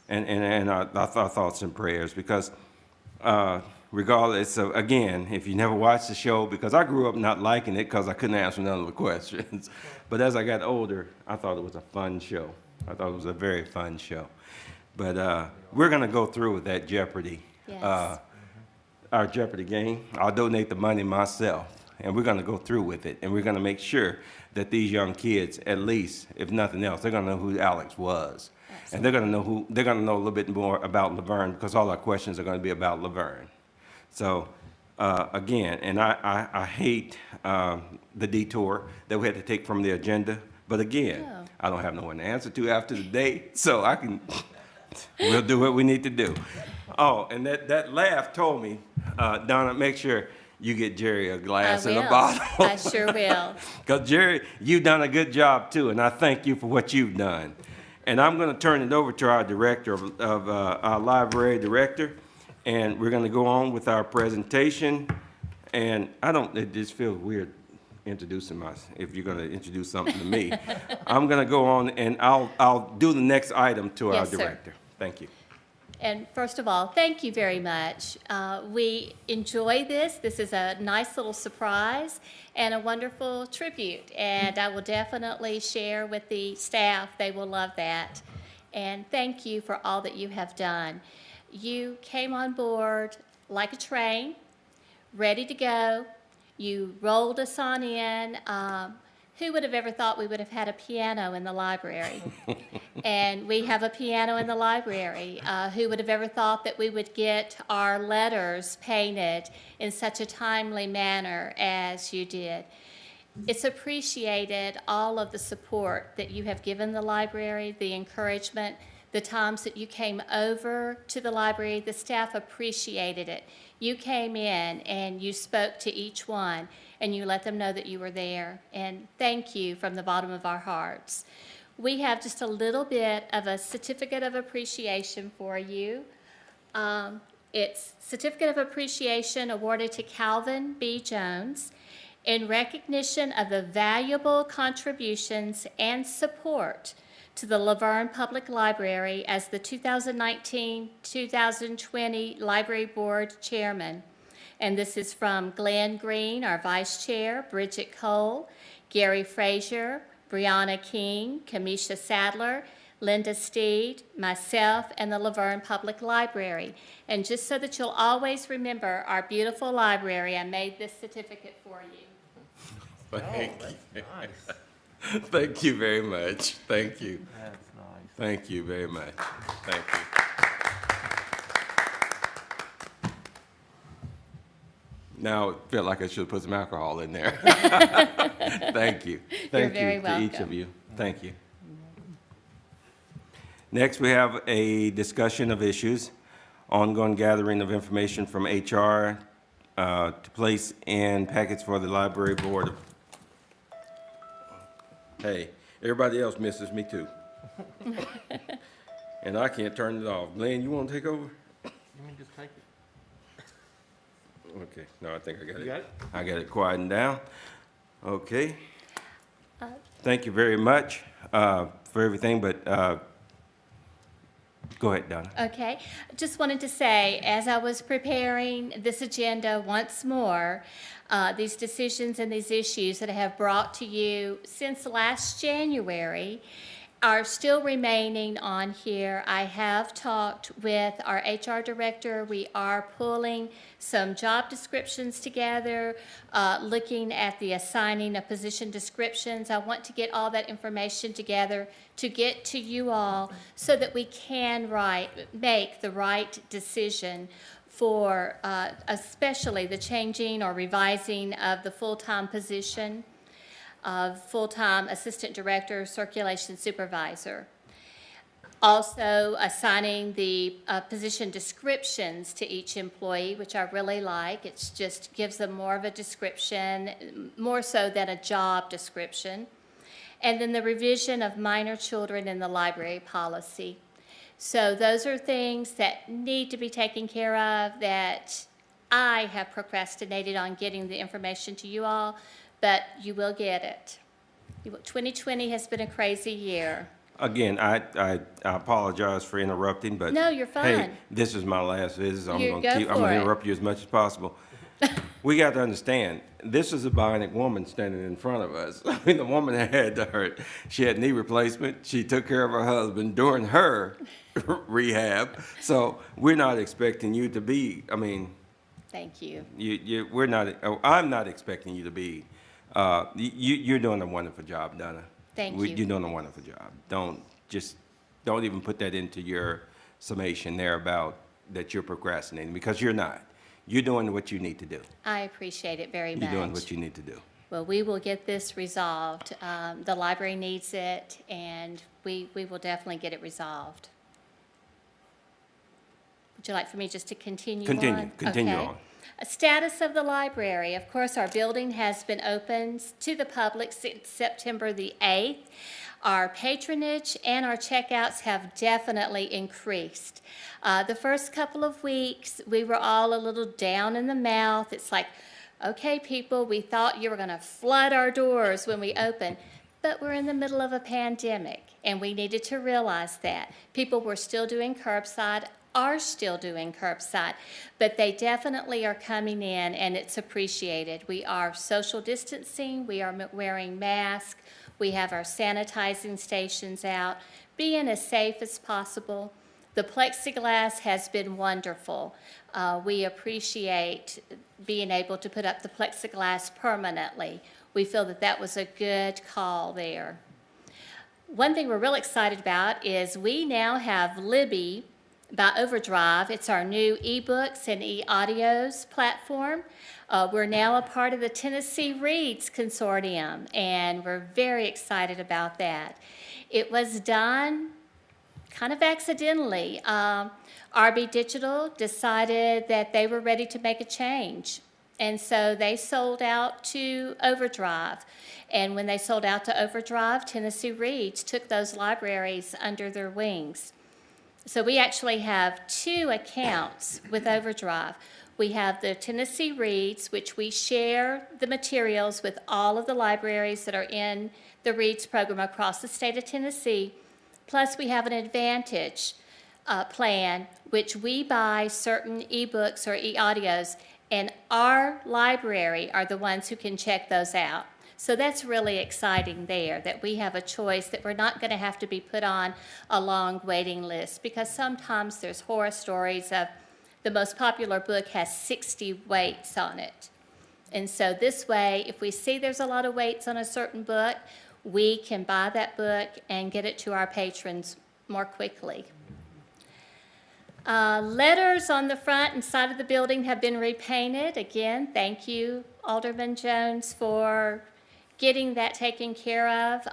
and our thoughts and prayers because regardless of, again, if you never watched the show, because I grew up not liking it because I couldn't answer none of the questions. But as I got older, I thought it was a fun show. I thought it was a very fun show. But we're going to go through with that Jeopardy, our Jeopardy game. I'll donate the money myself, and we're going to go through with it. And we're going to make sure that these young kids, at least, if nothing else, they're going to know who Alex was. Absolutely. And they're going to know a little bit more about LaVergne because all our questions are going to be about LaVergne. So again, and I hate the detour that we had to take from the agenda. But again, I don't have no one to answer to after the date, so we'll do what we need to do. Oh, and that laugh told me, Donna, make sure you get Jerry a glass and a bottle. I sure will. Because Jerry, you've done a good job too, and I thank you for what you've done. And I'm going to turn it over to our director our library director, and we're going to go on with our presentation. And it just feels weird introducing myself, if you're going to introduce something to me. I'm going to go on, and I'll do the next item to our Yes, sir. director. Thank you. And first of all, thank you very much. We enjoy this. This is a nice little surprise and a wonderful tribute. And I will definitely share with the staff. They will love that. And thank you for all that you have done. You came on board like a train, ready to go. You rolled us on in. Who would have ever thought we would have had a piano in the library? And we have a piano in the library. Who would have ever thought that we would get our letters painted in such a timely manner as you did? It's appreciated, all of the support that you have given the library, the encouragement, the times that you came over to the library. The staff appreciated it. You came in and you spoke to each one and you let them know that you were there. And thank you from the bottom of our hearts. We have just a little bit of a certificate of appreciation for you. It's Certificate of Appreciation awarded to Calvin B. Jones in recognition of the valuable contributions and support to the LaVergne Public Library as the 2019-2020 Library Board Chairman. And this is from Glenn Green, our Vice Chair, Bridget Cole, Gary Frazier, Brianna King, Kamisha Sadler, Linda Steed, myself, and the LaVergne Public Library. And just so that you'll always remember our beautiful library, I made this certificate for you. Thank you. Thank you very much. Thank you. That's nice. Thank you very much. Thank you. Now it felt like I should have put some alcohol in there. Thank you. Thank very you to each welcome. of you. Thank you. Next, we have a discussion of issues, ongoing gathering of information from HR to place in packets for the library board. Hey, everybody else misses me too. And I can't turn it off. Glenn, you want to take over? You mean just take it? Okay, no, I think I got it. You got it? I got it quietened down. Okay. Thank you very much for everything, but go ahead, Donna. Okay, just wanted to say, as I was preparing this agenda once more, these decisions and these issues that I have brought to you since last January are still remaining on here. I have talked with our HR director. We are pulling some job descriptions together, looking at the assigning of position descriptions. I want to get all that information together to get to you all so that we can make the right decision for especially the changing or revising of the full-time position of full-time assistant director, circulation supervisor. Also assigning the position descriptions to each employee, which I really like. It just gives them more of a description, more so than a job description. And then the revision of minor children in the library policy. So those are things that need to be taken care of that I have procrastinated on getting the information to you all, but you will get it. 2020 has been a crazy year. Again, I apologize for interrupting, but No, you're hey, fine. this is my last visit, so I'm You going go to for it. interrupt you as much as possible. We got to understand, this is a bionic woman standing in front of us. I mean, the woman she had knee replacement. She took care of her husband during her rehab. So we're not expecting you to be, I mean, Thank you. we're not, I'm not expecting you to be, you're doing a wonderful job, Donna. Thank you. You're doing a wonderful job. Don't even put that into your summation there about that you're procrastinating, because you're not. You're doing what you need to do. I appreciate it very much. You're doing what you need to do. Well, we will get this resolved. The library needs it, and we will definitely get it resolved. Would you like for me just to continue on? Continue Okay. on. Status of the library. Of course, our building has been open to the public since September the 8th. Our patronage and our checkouts have definitely increased. The first couple of weeks, we were all a little down in the mouth. It's like, okay, people, we thought you were going to flood our doors when we open, but we're in the middle of a pandemic, and we needed to realize that. People were still doing curbside, are still doing curbside, but they definitely are coming in, and it's appreciated. We are social distancing, we are wearing masks, we have our sanitizing stations out, being as safe as possible. The plexiglass has been wonderful. We appreciate being able to put up the plexiglass permanently. We feel that that was a good call there. One thing we're real excited about is we now have Libby by Overdrive. It's our new ebooks and e-audios platform. We're now a part of the Tennessee Reads Consortium, and we're very excited about that. It was done kind of accidentally. RB Digital decided that they were ready to make a change, and so they sold out to Overdrive. And when they sold out to Overdrive, Tennessee Reads took those libraries under their wings. So we actually have 2 accounts with Overdrive. We have the Tennessee Reads, which we share the materials with all of the libraries that are in the Reads program across the state of Tennessee. Plus, we have an Advantage plan, which we buy certain ebooks or e-audios, and our library are the ones who can check those out. So that's really exciting there, that we have a choice, that we're not going to have to be put on a long waiting list, because sometimes there's horror stories of the most popular book has 60 waits on it. And so this way, if we see there's a lot of waits on a certain book, we can buy that book and get it to our patrons more quickly. Letters on the front and side of the building have been repainted. Again, thank you, Alderman Jones, for getting that taken care of.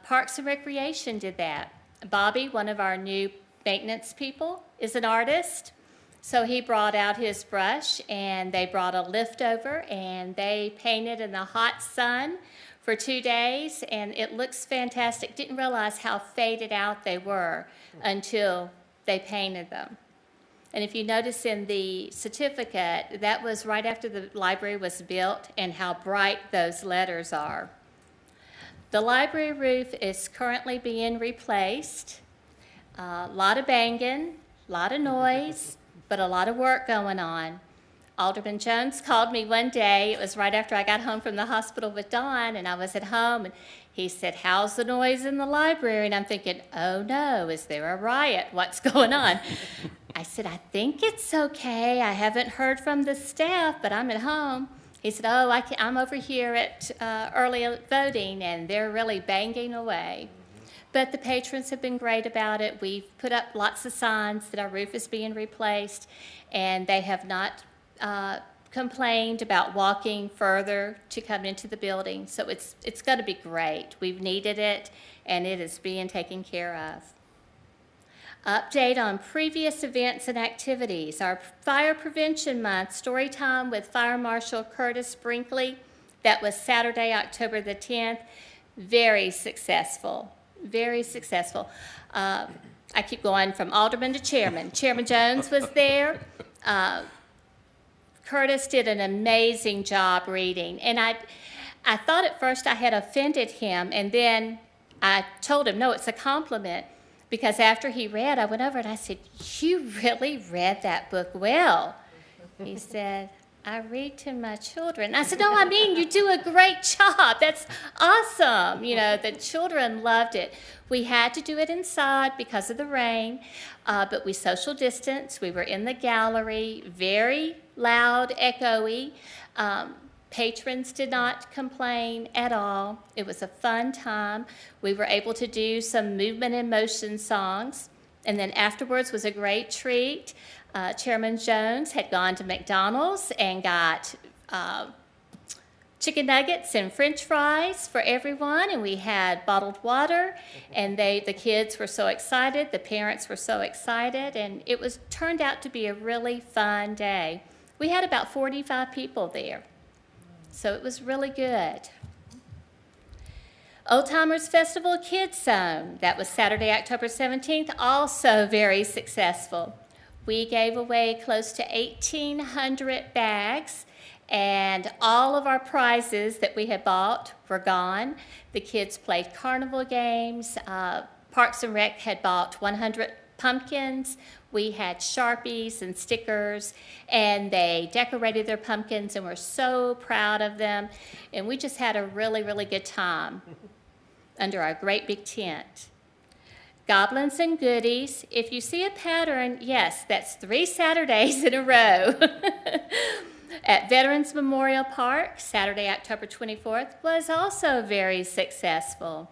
Parks and Recreation did that. Bobby, one of our new maintenance people, is an artist. So he brought out his brush, and they brought a lift over, and they painted in the hot sun for 2 days, and it looks fantastic. Didn't realize how faded out they were until they painted them. And if you notice in the certificate, that was right after the library was built, and how bright those letters are. The library roof is currently being replaced. A lot of banging, a lot of noise, but a lot of work going on. Alderman Jones called me one day. It was right after I got home from the hospital with Dawn, and I was at home, and he said, "How's the noise in the library?" And I'm thinking, oh no, is there a riot? What's going on? I said, "I think it's okay. I haven't heard from the staff, but I'm at home." He said, "Oh, I'm over here at early voting, and they're really banging away." But the patrons have been great about it. We've put up lots of signs that our roof is being replaced, and they have not complained about walking further to come into the building. So it's going to be great. We've needed it, and it is being taken care of. Update on previous events and activities. Our Fire Prevention Month, Story Time with Fire Marshal Curtis Brinkley. That was Saturday, October the 10th. Very successful. Very successful. I keep going from alderman to chairman. Chairman Jones was there. Curtis did an amazing job reading. And I thought at first I had offended him, and then I told him, no, it's a compliment. Because after he read, I went over and I said, "You really read that book well." He said, "I read to my children." I said, "No, I mean, you do a great job. That's awesome." You know, the children loved it. We had to do it inside because of the rain, but we social distanced. We were in the gallery, very loud, echoey. Patrons did not complain at all. It was a fun time. We were able to do some movement and motion songs, and then afterwards was a great treat. Chairman Jones had gone to McDonald's and got chicken nuggets and French fries for everyone, and we had bottled water, and the kids were so excited, the parents were so excited, and it turned out to be a really fun day. We had about 45 people there. So it was really good. Old Timers Festival Kids Zone, that was Saturday, October 17th, also very successful. We gave away close to 1,800 bags, and all of our prizes that we had bought were gone. The kids played carnival games. Parks and Rec had bought 100 pumpkins. We had Sharpies and stickers, and they decorated their pumpkins and were so proud of them. And we just had a really, really good time under our great big tent. Goblins and Goodies, if you see a pattern, yes, that's 3 Saturdays in a row. At Veterans Memorial Park, Saturday, October 24th, was also very successful.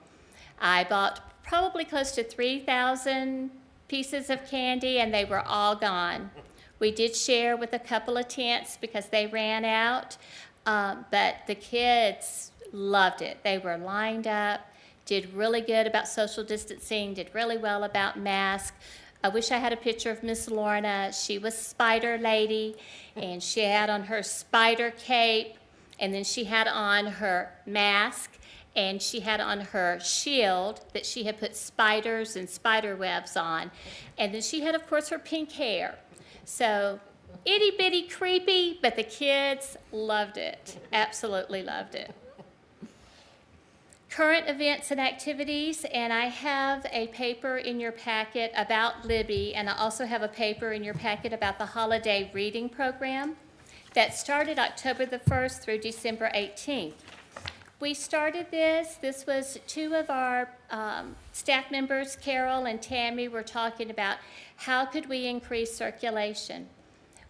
I bought probably close to 3,000 pieces of candy, and they were all gone. We did share with a couple of tents because they ran out, but the kids loved it. They were lined up, did really good about social distancing, did really well about masks. I wish I had a picture of Miss Lorna. She was Spider Lady, and she had on her spider cape, and then she had on her mask, and she had on her shield that she had put spiders and spider webs on. And then she had, of course, her pink hair. So itty bitty creepy, but the kids loved it, absolutely loved it. Current events and activities, and I have a paper in your packet about Libby, and I also have a paper in your packet about the holiday reading program that started October the 1st through December 18th. We started this was 2 of our staff members, Carol and Tammy, were talking about how could we increase circulation.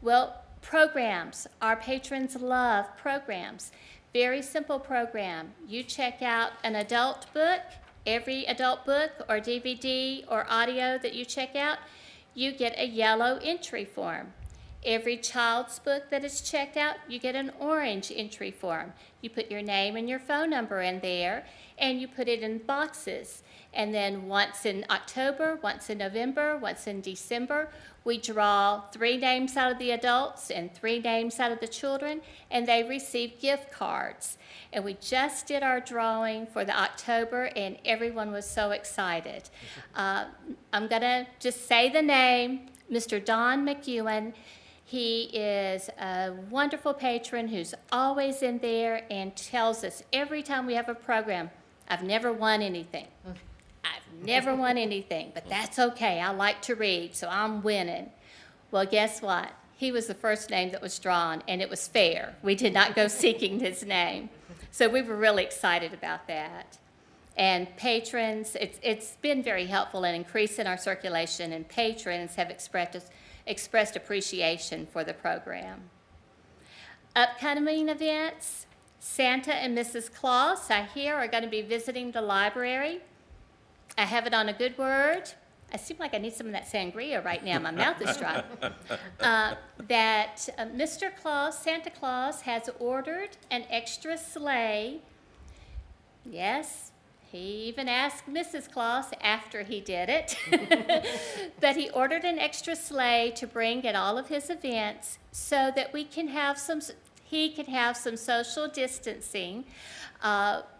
Well, programs, our patrons love programs. Very simple program. You check out an adult book, every adult book or DVD or audio that you check out, you get a yellow entry form. Every child's book that is checked out, you get an orange entry form. You put your name and your phone number in there, and you put it in boxes. And then once in October, once in November, once in December, we draw 3 names out of the adults and 3 names out of the children, and they receive gift cards. And we just did our drawing for the October, and everyone was so excited. I'm gonna just say the name, Mr. Don McEwen. He is a wonderful patron who's always in there and tells us every time we have a program, I've never won anything. I've never won anything, but that's okay. I like to read, so I'm winning. Well, guess what? He was the first name that was drawn, and it was fair. We did not go seeking his name. So we were really excited about that. And patrons, it's been very helpful in increasing our circulation, and patrons have expressed appreciation for the program. Upcoming events, Santa and Mrs. Claus, I hear, are going to be visiting the library. I have it on a good word. I seem like I need some of that sangria right now. My mouth is dry. Mr. Claus, Santa Claus, has ordered an extra sleigh. Yes, he even asked Mrs. Claus after he did it. But he ordered an extra sleigh to bring at all of his events so that he can have some social distancing.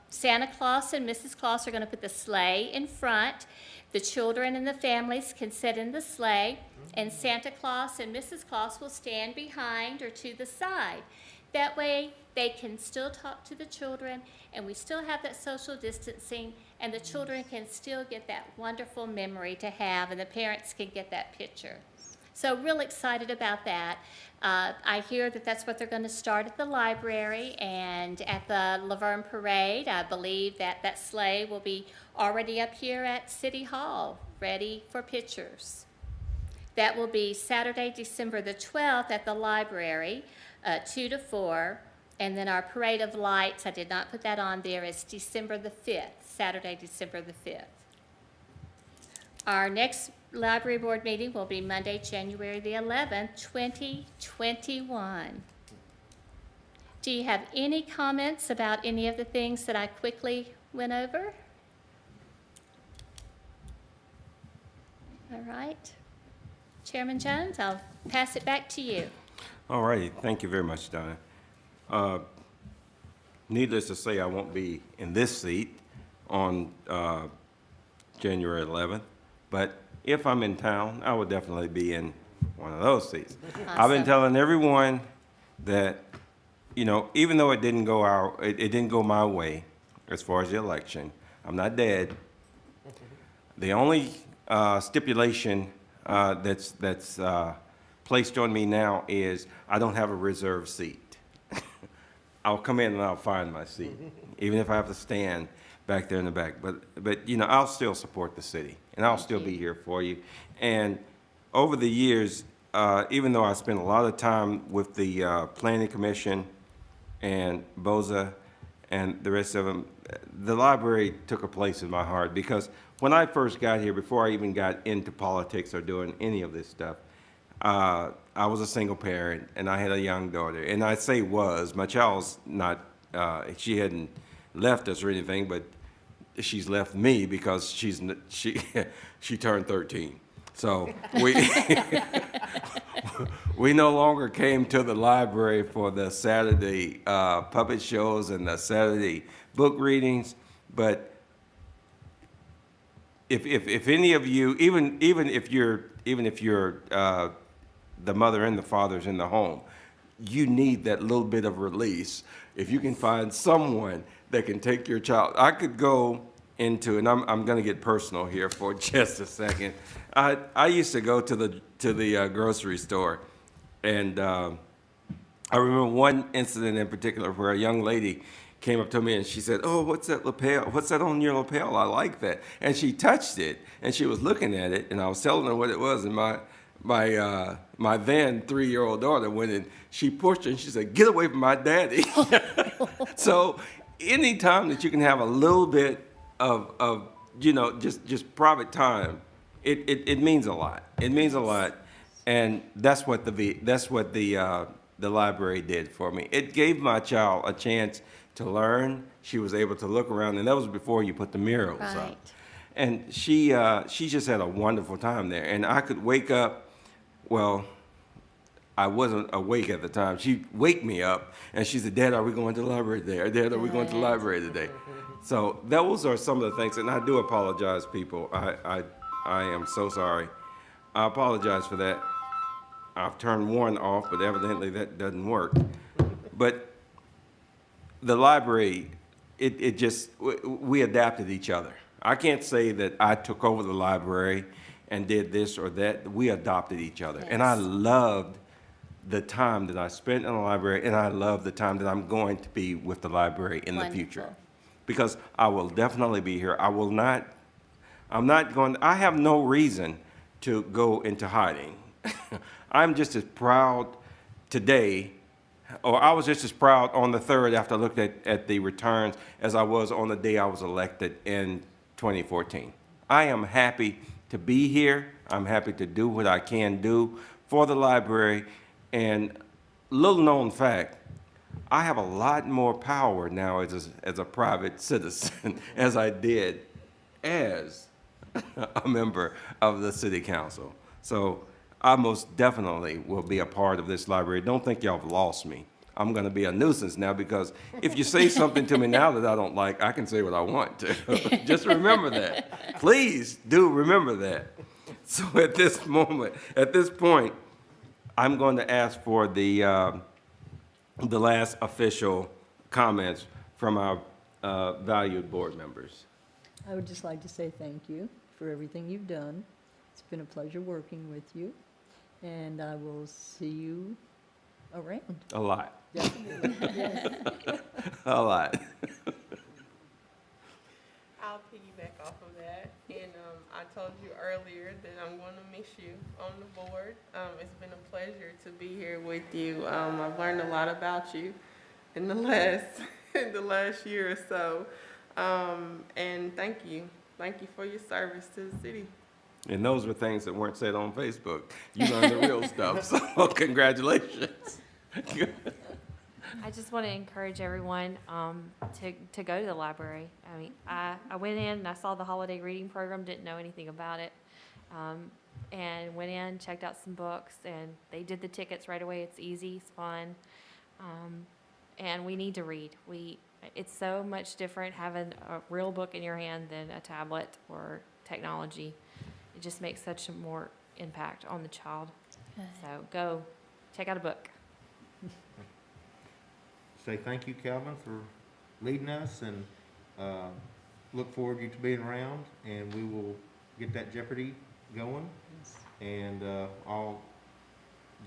Santa Claus and Mrs. Claus are going to put the sleigh in front. The children and the families can sit in the sleigh, and Santa Claus and Mrs. Claus will stand behind or to the side. That way, they can still talk to the children, and we still have that social distancing, and the children can still get that wonderful memory to have, and the parents can get that picture. So real excited about that. I hear that that's what they're going to start at the library, and at the LaVergne Parade, I believe that that sleigh will be already up here at City Hall, ready for pictures. That will be Saturday, December the 12th at the library, 2 to 4. And then our Parade of Lights, I did not put that on there, is December the 5th, Saturday, December the 5th. Our next library board meeting will be Monday, January the 11th, 2021. Do you have any comments about any of the things that I quickly went over? All right. Chairman Jones, I'll pass it back to you. All right, thank you very much, Donna. Needless to say, I won't be in this seat on January 11th. But if I'm in town, I would definitely be in one of those seats. I've been Awesome. telling everyone that, you know, even though it didn't go my way as far as the election, I'm not dead. The only stipulation that's placed on me now is I don't have a reserved seat. I'll come in and I'll find my seat, even if I have to stand back there in the back. But you know, I'll still support the city, and I'll still be here for you. And over the years, even though I spent a lot of time with the Planning Commission and BOZA and the rest of them, the library took a place in my heart, because when I first got here, before I even got into politics or doing any of this stuff, I was a single parent, and I had a young daughter. And I say was, my child's not, she hadn't left us or anything, but she's left me because she turned 13. So we no longer came to the library for the Saturday puppet shows and the Saturday book readings. But if any of you, even if you're the mother and the father's in the home, you need that little bit of release. If you can find someone that can take your child, I could go into, and I'm going to get personal here for just a second. I used to go to the grocery store, and I remember one incident in particular where a young lady came up to me and she said, "Oh, what's that lapel? What's that on your lapel? I like that." And she touched it, and she was looking at it, and I was telling her what it was, and my then 3-year-old daughter went and she pushed her and she said, "Get away from my daddy." So anytime that you can have a little bit of you know, just private time, it means a lot. It means a lot. And that's what the library did for me. It gave my child a chance to learn. She was able to look around, and that was before you put the murals up. Right. And she just had a wonderful time there. And I could wake up, well, I wasn't awake at the time. She'd wake me up, and she said, "Dad, are we going to the library today? Or Dad, are we going to the library today?" So those are some of the things, and I do apologize, people. I am so sorry. I apologize for that. I've turned one off, but evidently that doesn't work. But the library, we adapted each other. I can't say that I took over the library and did this or that. We adopted each other. Yes. And I loved the time that I spent in the library, and I love the time that I'm going to be with the library in the future. Wonderful. Because I will definitely be here. I'm not going, I have no reason to go into hiding. I'm just as proud today, or I was just as proud on the 3rd after I looked at the returns as I was on the day I was elected in 2014. I am happy to be here. I'm happy to do what I can do for the library. And little known fact, I have a lot more power now as a private citizen as I did as a member of the city council. So I most definitely will be a part of this library. Don't think y'all have lost me. I'm going to be a nuisance now, because if you say something to me now that I don't like, I can say what I want to. Just remember that. Please do remember that. So at this point, I'm going to ask for the last official comments from our valued board members. I would just like to say thank you for everything you've done. It's been a pleasure working with you, and I will see you around. A lot. Definitely, yes. A lot. I'll piggyback off of that, and I told you earlier that I'm going to miss you on the board. It's been a pleasure to be here with you. I've learned a lot about you in the last year or so, and thank you for your service to the city. And those were things that weren't said on Facebook. You learned the real stuff, so congratulations. I just want to encourage everyone to go to the library. I mean, I went in and I saw the holiday reading program, didn't know anything about it, and went in, checked out some books, and they did the tickets right away. It's easy, it's fun, and we need to read. It's so much different having a real book in your hand than a tablet or technology. It just makes such a more impact on the child. So go check out a book. Say thank you, Calvin, for leading us, and look forward to you being around, and we will get that Jeopardy going. And I'll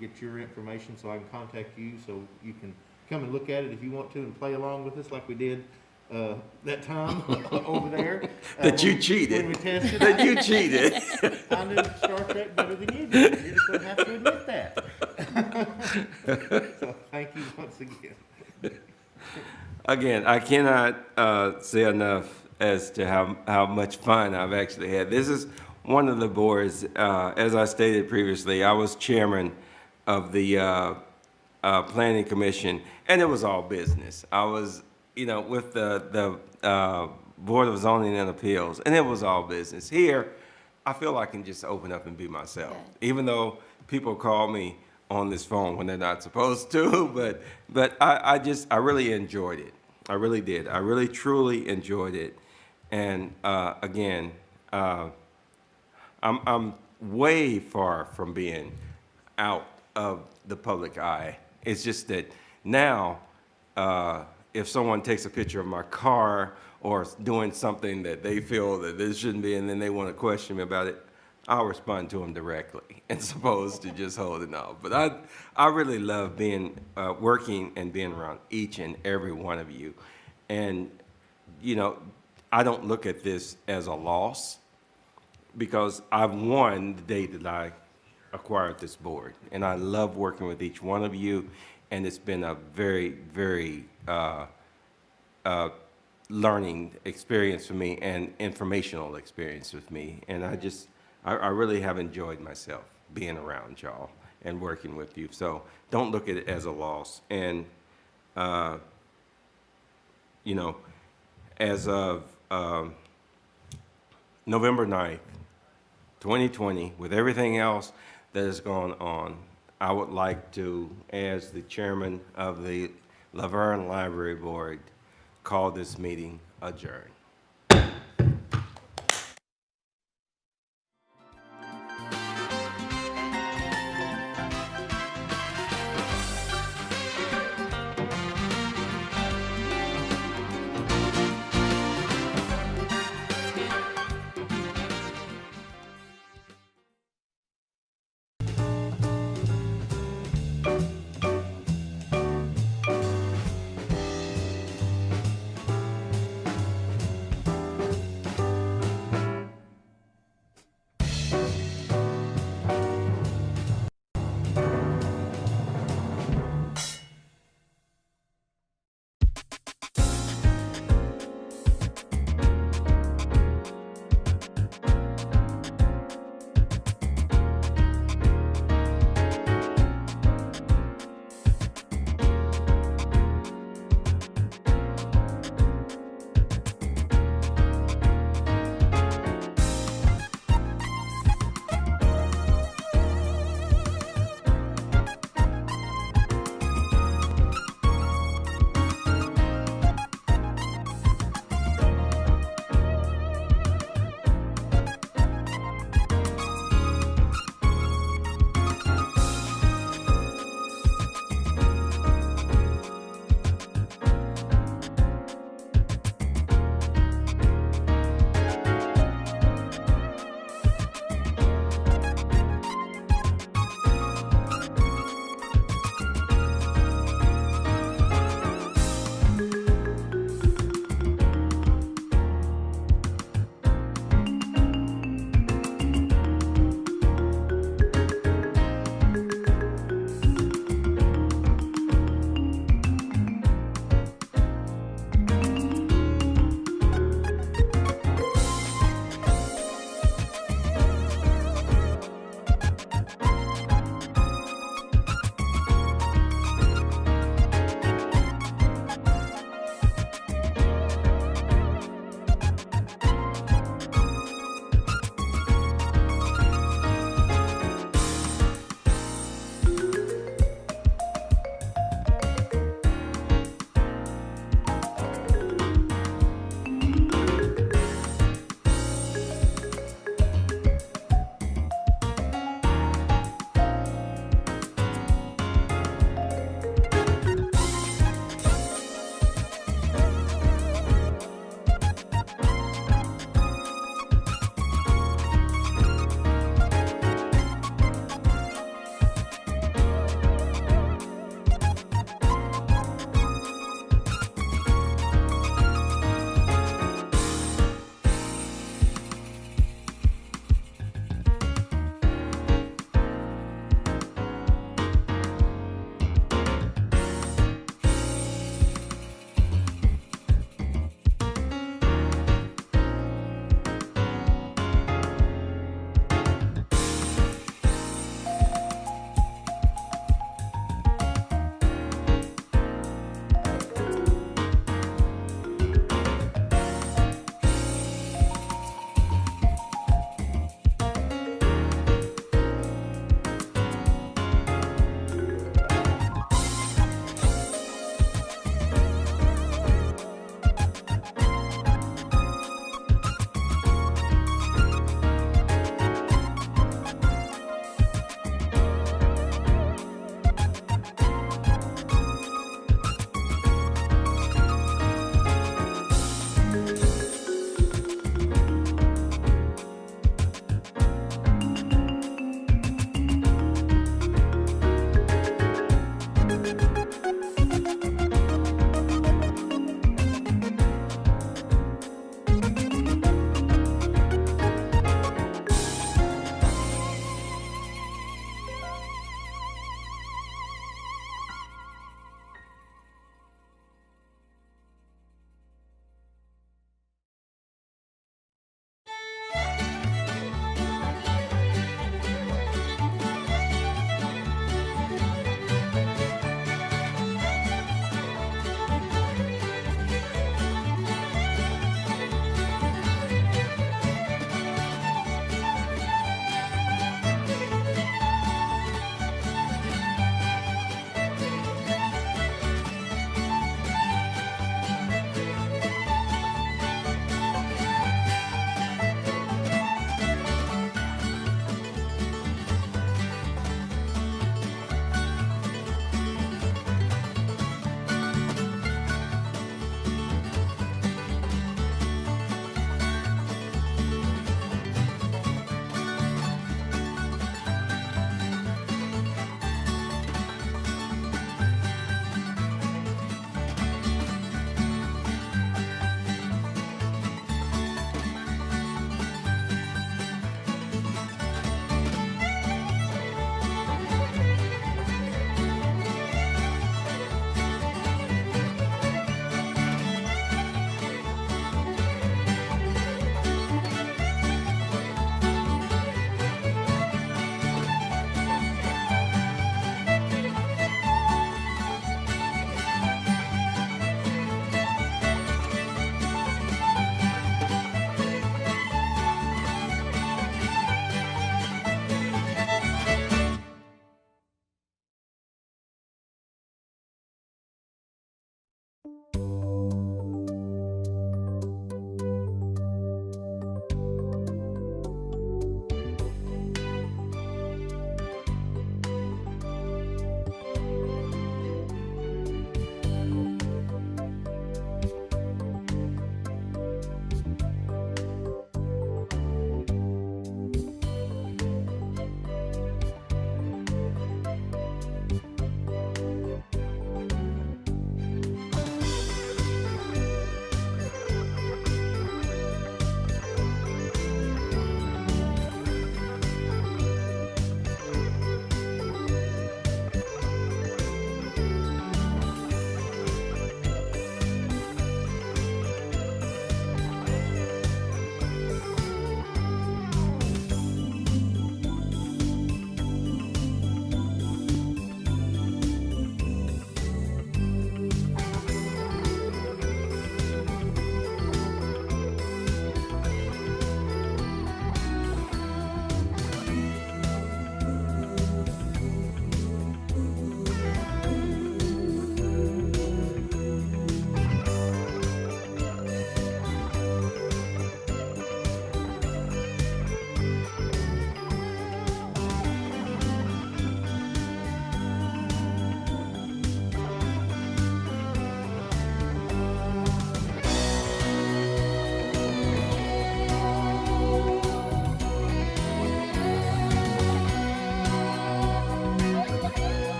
get your information so I can contact you, so you can come and look at it if you want to and play along with us like we did that time over there. That you cheated. When we tested. That you cheated. I knew Star Trek better than you did. You just don't have to admit that. So thank you once again. Again, I cannot say enough as to how much fun I've actually had. This is one of the boards, as I stated previously, I was chairman of the Planning Commission, and it was all business. I was, with the Board of Zoning and Appeals, and it was all business. Here, I feel I can just open up and be myself, even though people call me on this phone when they're not supposed to, but I really enjoyed it. I really did. I really, truly enjoyed it. And again, I'm way far from being out of the public eye. It's just that now, if someone takes a picture of my car or doing something that they feel that this shouldn't be, and then they want to question me about it, I'll respond to them directly, as opposed to just holding off. But I really love being working and being around each and every one of you, and I don't look at this as a loss, because I've won the day that I acquired this board, and I love working with each one of you, and it's been a very, very learning experience for me and informational experience with me, and I really have enjoyed myself being around y'all and working with you. So don't look at it as a loss. And, as of November 9th, 2020, with everything else that has gone on, I would like to, as the chairman of the LaVergne Library Board, call this meeting adjourned.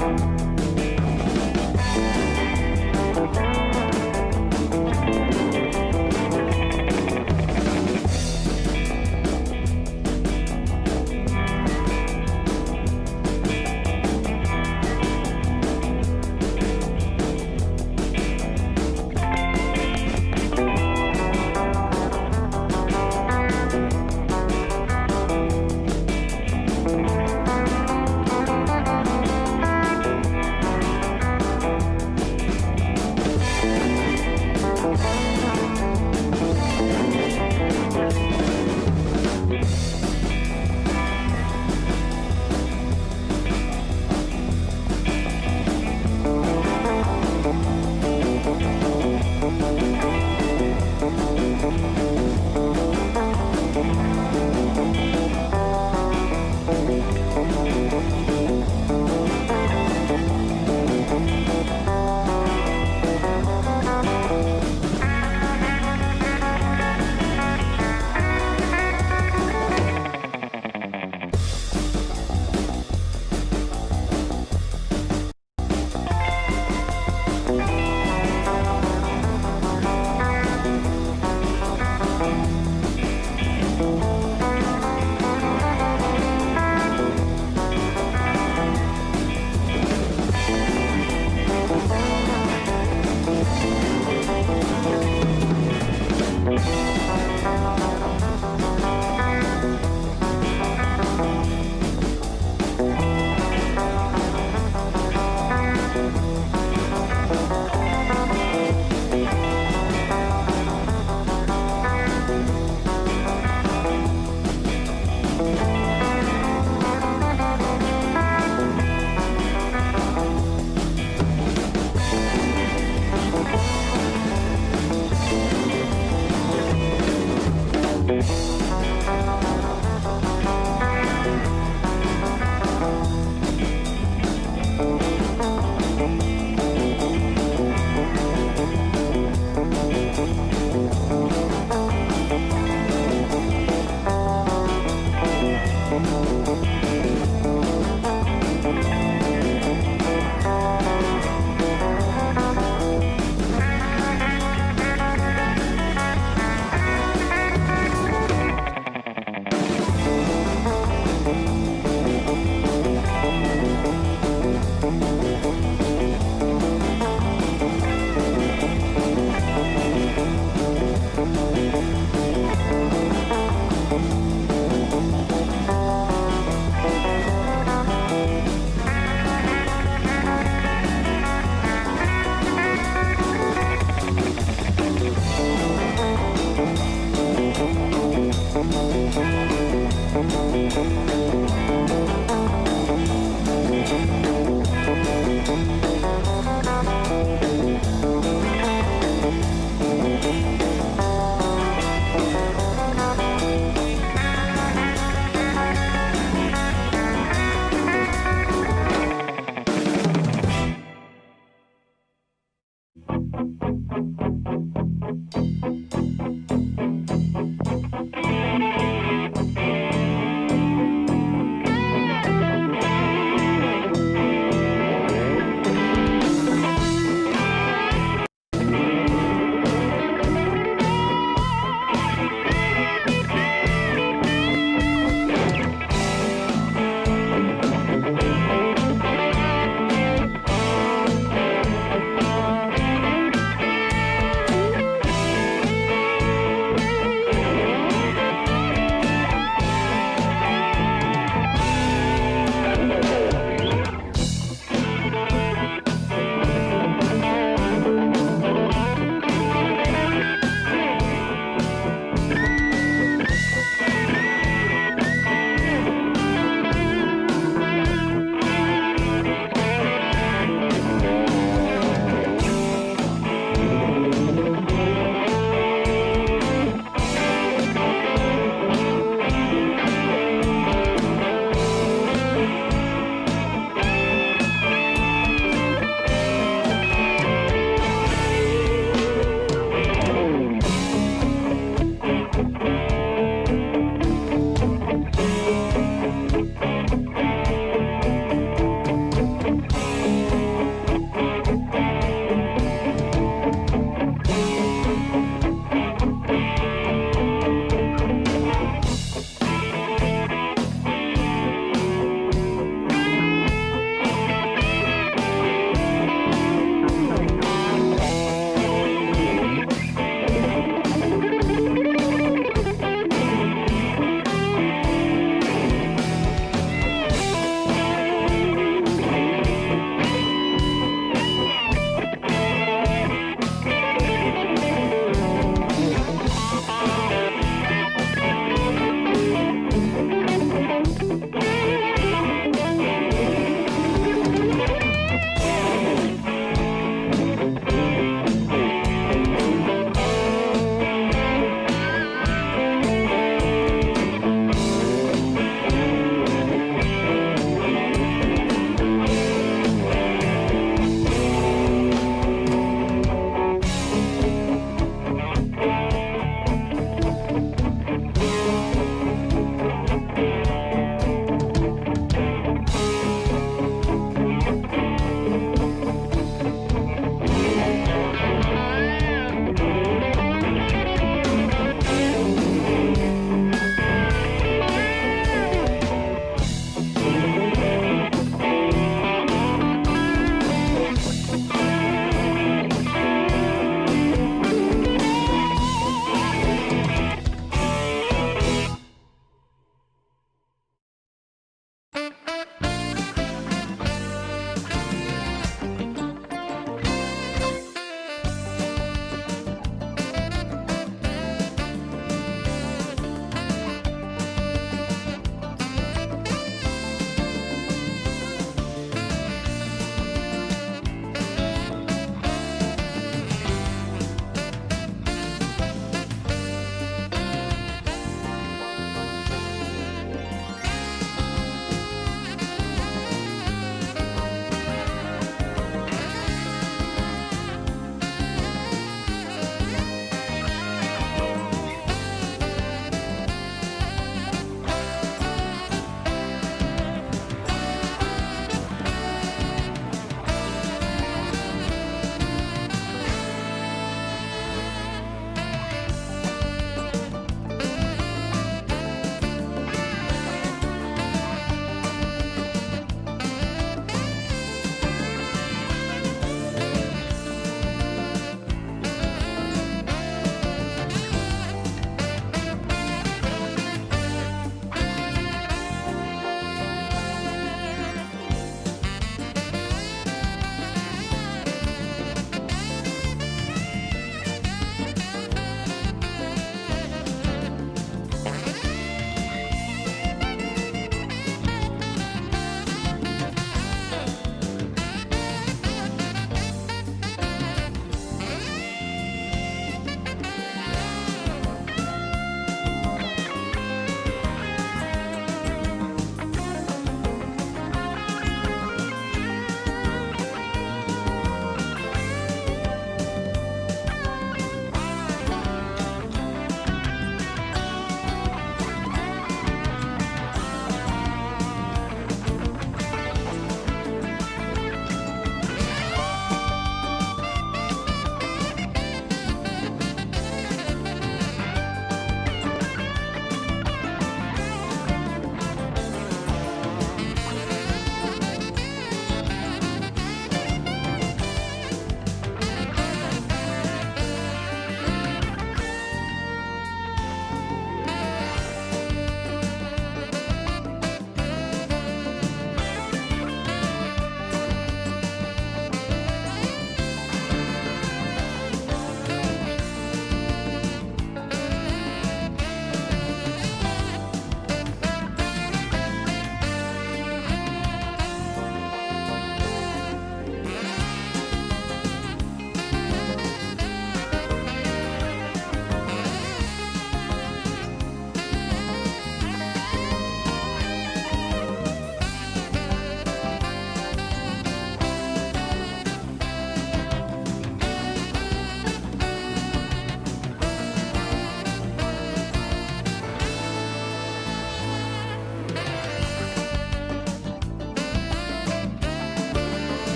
Aye.